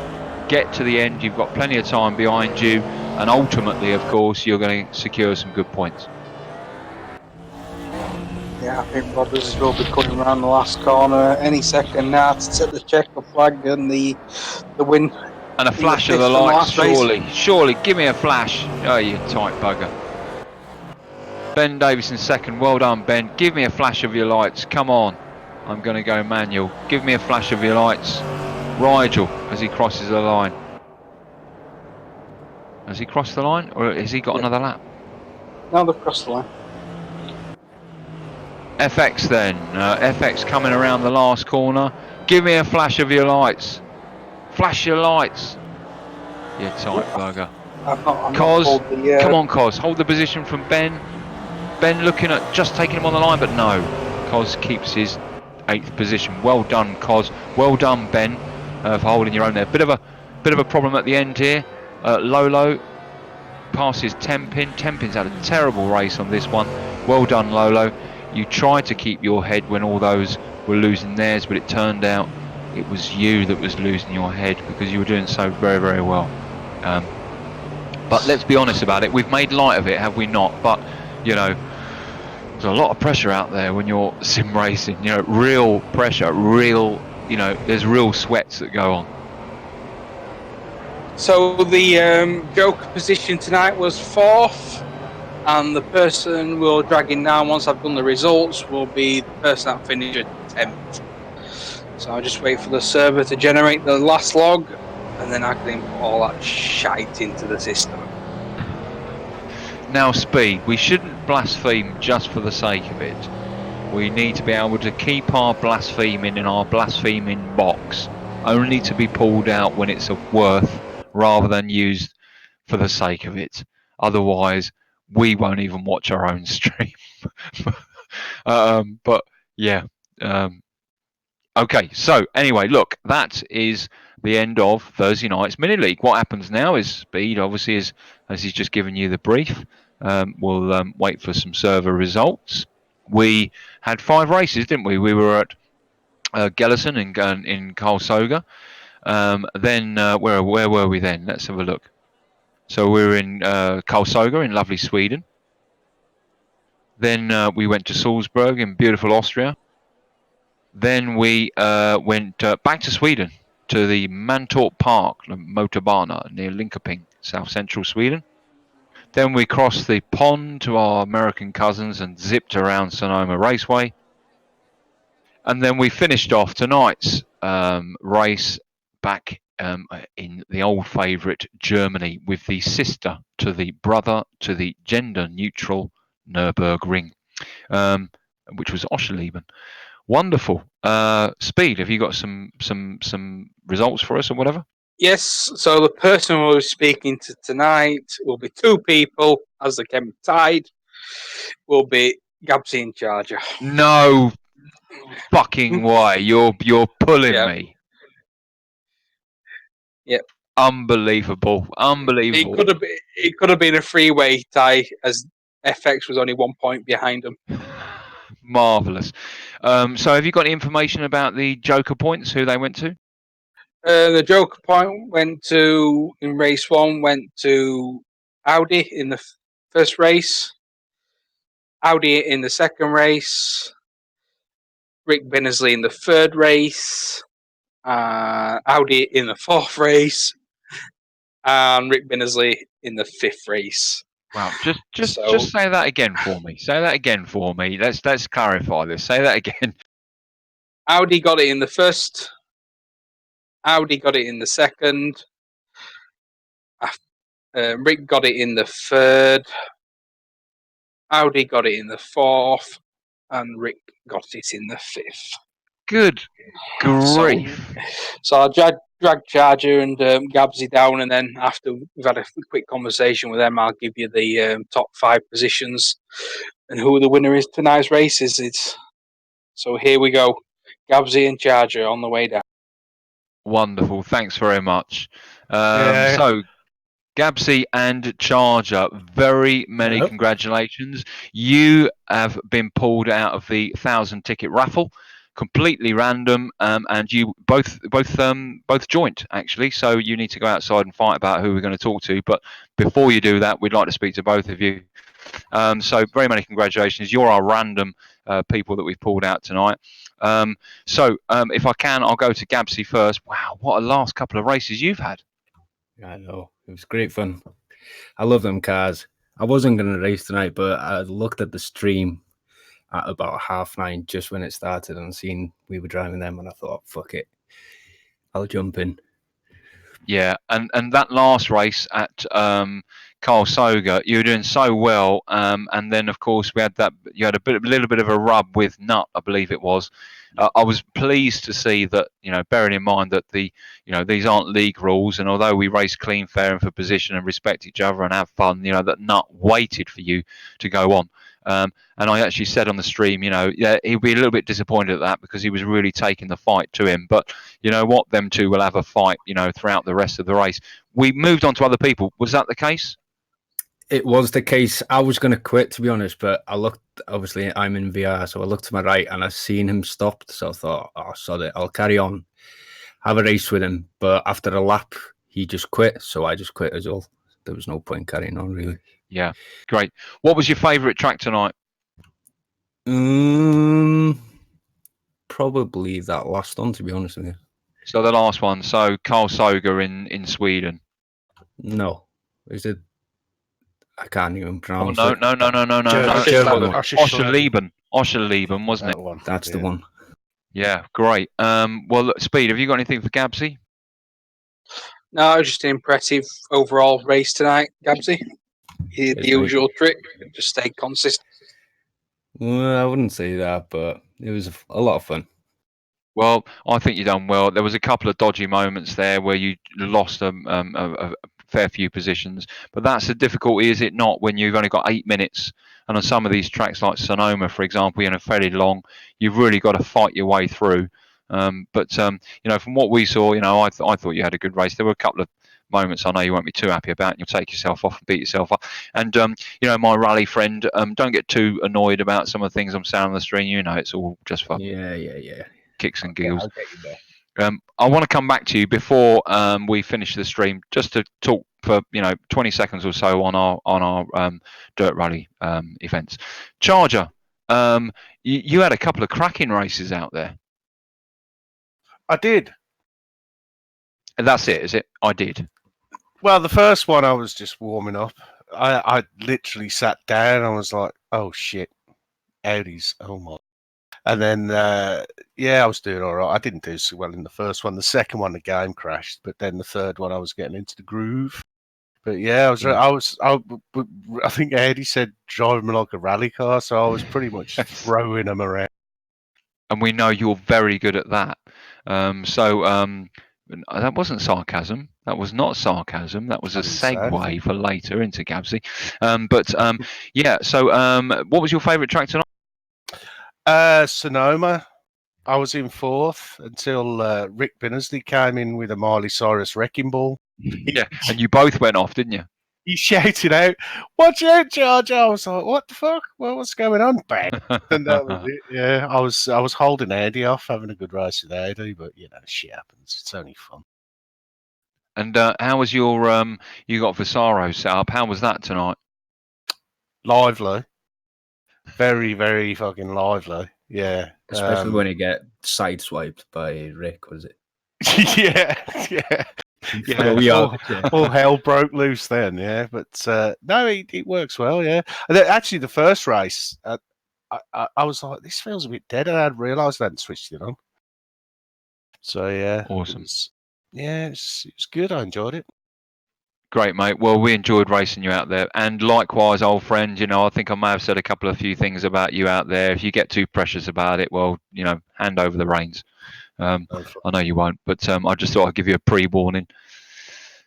Get to the end. You've got plenty of time behind you. And ultimately, of course, you're going to secure some good points. Yeah, I think Rogers will be coming around the last corner any second now to set the checker flag and the win. And a flash of the lights, surely. Surely, give me a flash. Oh, you tight bugger. Ben Davis in 2nd. Well done, Ben. Give me a flash of your lights. Come on. I'm going to go manual. Give me a flash of your lights. Rigel as he crosses the line. Has he crossed the line, or has he got another lap? No, they've crossed the line. FX then. FX coming around the last corner. Give me a flash of your lights. Flash your lights. You tight bugger. Cos, come on, Cos. Hold the position from Ben. Ben looking at just taking him on the line, but no. Cos keeps his 8th position. Well done, Cos. Well done, Ben, for holding your own there. Bit of a problem at the end here. Lolo passes Tempin. Tempin's had a terrible race on this one. Well done, Lolo. You tried to keep your head when all those were losing theirs, but it turned out it was you that was losing your head because you were doing so very, very well. But let's be honest about it. We've made light of it, have we not? But, you know, there's a lot of pressure out there when you're sim racing. You know, real pressure, there's real sweats that go on. So the Joker position tonight was 4th, and the person we're dragging now, once I've done the results, will be the person that finished at 10th. So I'll just wait for the server to generate the last log, and then I can input all that shite into the system. Now, Speed, we shouldn't blaspheme just for the sake of it. We need to be able to keep our blaspheming in our blaspheming box, only to be pulled out when it's of worth, rather than used for the sake of it. Otherwise, we won't even watch our own stream. But yeah. Okay, so anyway, look, that is the end of Thursday night's mini league. What happens now is Speed, obviously, as he's just given you the brief. We'll wait for some server results. We had 5 races, didn't we? We were at Gellison in Karlsruhe. Then where were we then? Let's have a look. So we were in Karlsruhe in lovely Sweden. Then we went to Salzburg in beautiful Austria. Then we went back to Sweden, to the Mantorp Park, Motorbana, near Linköping, south central Sweden. Then we crossed the pond to our American cousins and zipped around Sonoma Raceway. And then we finished off tonight's race back in the old favourite Germany, with the sister to the brother to the gender-neutral Nürburgring, which was Oscherleben. Wonderful. Speed, have you got some results for us or whatever? Yes, so the person we're speaking to tonight will be 2 people, as they came tied, will be Gabsy and Charger. No fucking way. You're pulling me. Yep. Unbelievable. It could have been a 3-way tie, as FX was only 1 point behind them. Marvellous. So have you got any information about the Joker points, who they went to? The Joker point went to, in race 1, went to Audi in the first race, Audi in the second race, Rick Binnersley in the third race, Audi in the fourth race, and Rick Binnersley in the fifth race. Wow, just say that again for me. Say that again for me. Let's clarify this. Say that again. Audi got it in the first. Audi got it in the second. Rick got it in the third. Audi got it in the fourth, and Rick got it in the fifth. Good grief. So I dragged Charger and Gabsy down, and then after we've had a quick conversation with them, I'll give you the top 5 positions and who the winner is tonight's races. So here we go. Gabsy and Charger on the way down. Wonderful. Thanks very much. Yeah. So, Gabsy and Charger, very many Hello. congratulations. You have been pulled out of the 1,000 ticket raffle, completely random, and you both joint actually. So you need to go outside and fight about who we're going to talk to. But before you do that, we'd like to speak to both of you. So very many congratulations. You're our random people that we've pulled out tonight. If I can, I'll go to Gabsy first. Wow, what a last couple of races you've had. I know. It was great fun. I love them cars. I wasn't going to race tonight, but I looked at the stream at about 9:30 just when it started and seen we were driving them, and I thought, fuck it, I'll jump in. Yeah, and that last race at Carl Soga, you were doing so well, and then of course we had that. You had a little bit of a rub with Nut, I believe it was. I was pleased to see that, bearing in mind that these aren't league rules, and although we race clean, fair, and for position and respect each other and have fun, that Nut waited for you to go on. And I actually said on the stream, yeah, he'll be a little bit disappointed at that because he was really taking the fight to him. But you know what, them two will have a fight, throughout the rest of the race. We moved on to other people. Was that the case? It was the case. I was going to quit, to be honest, but I looked, obviously I'm in VR, so I looked to my right and I seen him stopped. So I thought, oh, sod it, I'll carry on, have a race with him. But after a lap, he just quit. So I just quit as well. There was no point carrying on, really. Yeah, great. What was your favourite track tonight? Probably that last one, to be honest with you. So the last one, so Carl Soga in Sweden. No, is it? I can't even pronounce it. it. No. Oscherleben, wasn't it? That's the one. Yeah, great. Well, look, Speed, have you got anything for Gabsy? No, it was just an impressive overall race tonight, Gabsy. He did the usual trick, just stayed consistent. Well, I wouldn't say that, but it was a lot of fun. Well, I think you done well. There was a couple of dodgy moments there where you lost a fair few positions, but that's the difficulty, is it not, when you've only got 8 minutes? And on some of these tracks like Sonoma, for example, fairly long, you've really got to fight your way through. But from what we saw, I thought you had a good race. There were a couple of moments I know you won't be too happy about, and you'll take yourself off and beat yourself up. And my rally friend, don't get too annoyed about some of the things I'm saying on the stream. It's all just for kicks and giggles. I want to come back to you before we finish the stream, just to talk for 20 seconds or so on our dirt rally events. Charger, you had a couple of cracking races out there. I did. And that's it, is it? I did. Well, the first one I was just warming up. I literally sat down. I was like, oh shit, Audis, oh my. And then, I was doing all right. I didn't do so well in the first one. The second one, the game crashed. But then the third one, I was getting into the groove. But yeah, I think Audi said driving me like a rally car, so I was pretty much throwing them around. And we know you're very good at that. That wasn't sarcasm. That was not sarcasm. That was a segue for later into Gabsy. So what was your favourite track tonight? Sonoma. I was in fourth until Rick Binnersley came in with a Miley Cyrus wrecking ball. Yeah, and you both went off, didn't you? He shouted out, "Watch out, George!" I was like, "What the fuck? Well, what's going on?" Bang! And that was it. Yeah, I was holding Andy off, having a good race with Andy, but shit happens. It's only fun. And how was your you got Vasaro set up? How was that tonight? Lively, very, very fucking lively. Yeah, especially when you get sideswiped by Rick, was it? yeah. All hell broke loose then, yeah. But no, it works well, yeah. And actually, the first race, I was like, this feels a bit dead, and I hadn't realised I hadn't switched it on. So yeah, awesome. It was good. I enjoyed it. Great, mate. Well, we enjoyed racing you out there, and likewise, old friend. You know, I think I may have said a few things about you out there. If you get too precious about it, well, you know, hand over the reins. I know you won't, but I just thought I'd give you a pre-warning.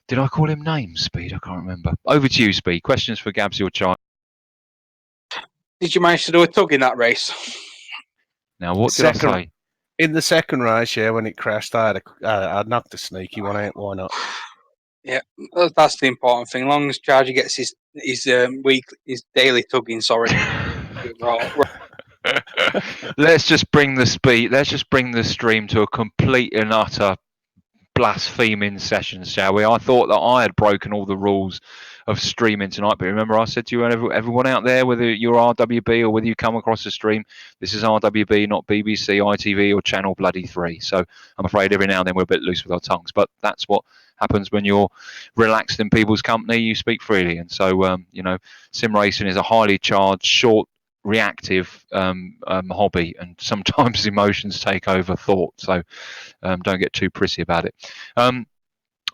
Did I call him names, Speed? I can't remember. Over to you, Speed. Questions for Gabsy or Charlie? Did you manage to do a tug in that race? Now, what did I Second- say? In the second race, yeah, when it crashed, I knocked a sneaky one out. Why not? Yeah, that's the important thing. Long as Charger gets his daily tugging. Sorry, Let's just bring the speed. Let's just bring the stream to a complete and utter blaspheming session, shall we? I thought that I had broken all the rules of streaming tonight, but remember I said to you, everyone out there, whether you're RWB or whether you come across the stream, this is RWB, not BBC, ITV, or Channel Bloody 3. So I'm afraid every now and then we're a bit loose with our tongues, but that's what happens when you're relaxed in people's company. You speak freely, and so you know, sim racing is a highly charged, short, reactive hobby, and sometimes emotions take over thought. So don't get too prissy about it.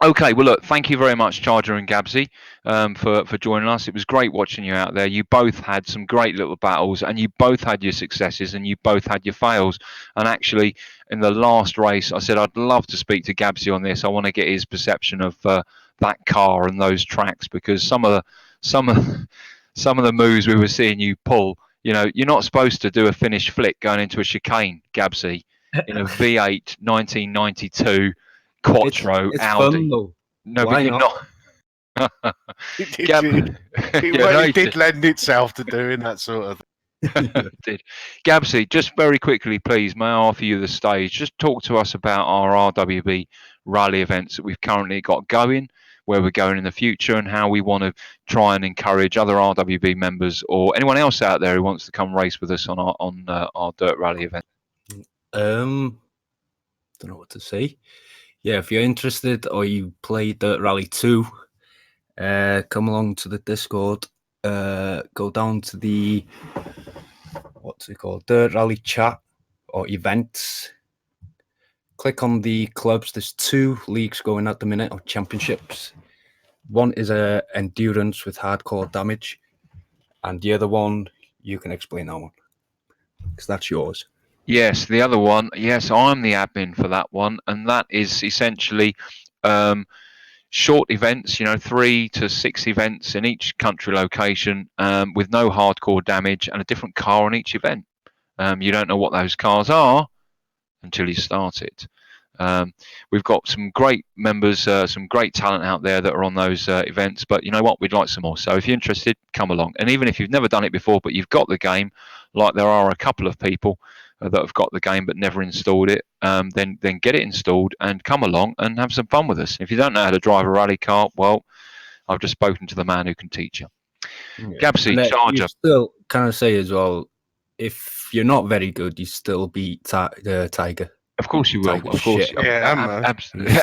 Okay, well, look, thank you very much, Charger and Gabsy, for joining us. It was great watching you out there. You both had some great little battles, and you both had your successes, and you both had your fails. And actually, in the last race, I said I'd love to speak to Gabsy on this. I want to get his perception of that car and those tracks, because some of the moves we were seeing you pull. You know, you're not supposed to do a finish flick going into a chicane, Gabsy, in a V8 1992 Quattro It's Audi. fun though. No, Why but you're not? not. It did lend itself to doing that sort of thing. It did. Gabsy, just very quickly, please, may I offer you the stage? Just talk to us about our RWB rally events that we've currently got going, where we're going in the future, and how we want to try and encourage other RWB members or anyone else out there who wants to come race with us on our dirt rally event. Don't know what to say. Yeah, if you're interested or you play Dirt Rally 2, come along to the Discord. Go down to the Dirt Rally chat or events. Click on the clubs. There's 2 leagues going at the minute, or championships. One is a endurance with hardcore damage, and the other one, you can explain that one, because that's yours. Yes, the other one. Yes, I'm the admin for that one, and that is essentially short events. You know, 3 to 6 events in each country location, with no hardcore damage and a different car on each event. You don't know what those cars are until you start it. We've got some great members, some great talent out there that are on those events, but you know what, we'd like some more. So if you're interested, come along. And even if you've never done it before but you've got the game, like there are a couple of people that have got the game but never installed it, then get it installed and come along and have some fun with us. If you don't know how to drive a rally car, well, I've just spoken to the man who can teach you. Gabsy, Charger. You still kind of say as well, if you're not very good, you still beat Tiger. Of course you will. Tiger Of course, shit. Yeah,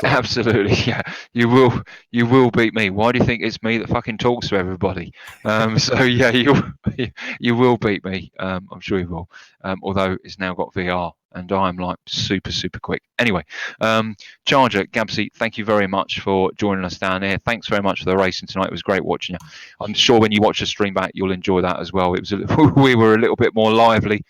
absolutely. Yeah, you will beat me. Why do you think it's me that fucking talks to everybody? So yeah, you will beat me. I'm sure you will. Although it's now got VR, and I'm like super quick. Anyway, Charger, Gabsy, thank you very much for joining us down here. Thanks very much for the racing tonight. It was great watching you. I'm sure when you watch the stream back, you'll enjoy that as well. It was we were a little bit more lively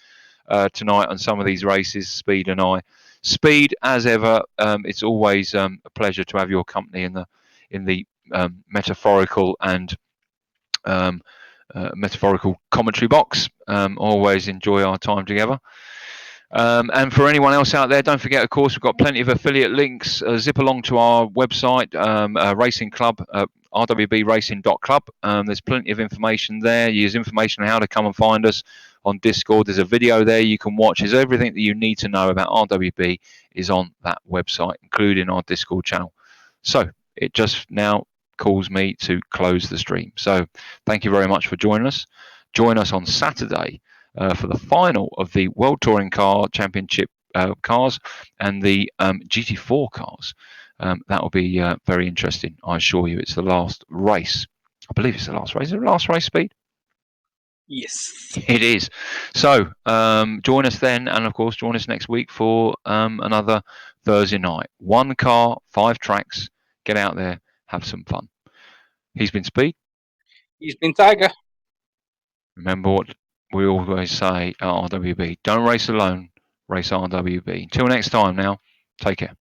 tonight on some of these races, Speed and I. Speed, as ever, it's always a pleasure to have your company in the metaphorical and metaphorical commentary box. Always enjoy our time together. And for anyone else out there, don't forget, of course, we've got plenty of affiliate links. Zip along to our website, Racing Club, rwbracing.club. There's plenty of information there. There's information on how to come and find us on Discord. There's a video there you can watch. There's everything that you need to know about RWB is on that website, including our Discord channel. So it just now calls me to close the stream. So thank you very much for joining us. Join us on Saturday for the final of the World Touring Car Championship cars and the GT4 cars. That will be very interesting. I assure you, it's the last race. I believe it's the last race. Is it the last race, Speed? Yes. It is. So join us then, and of course join us next week for another Thursday night. 1 car, 5 tracks. Get out there, have some fun. He's been Speed. He's been Tiger. Remember what we always say at RWB. Don't race alone. Race RWB. Until next time now, take care.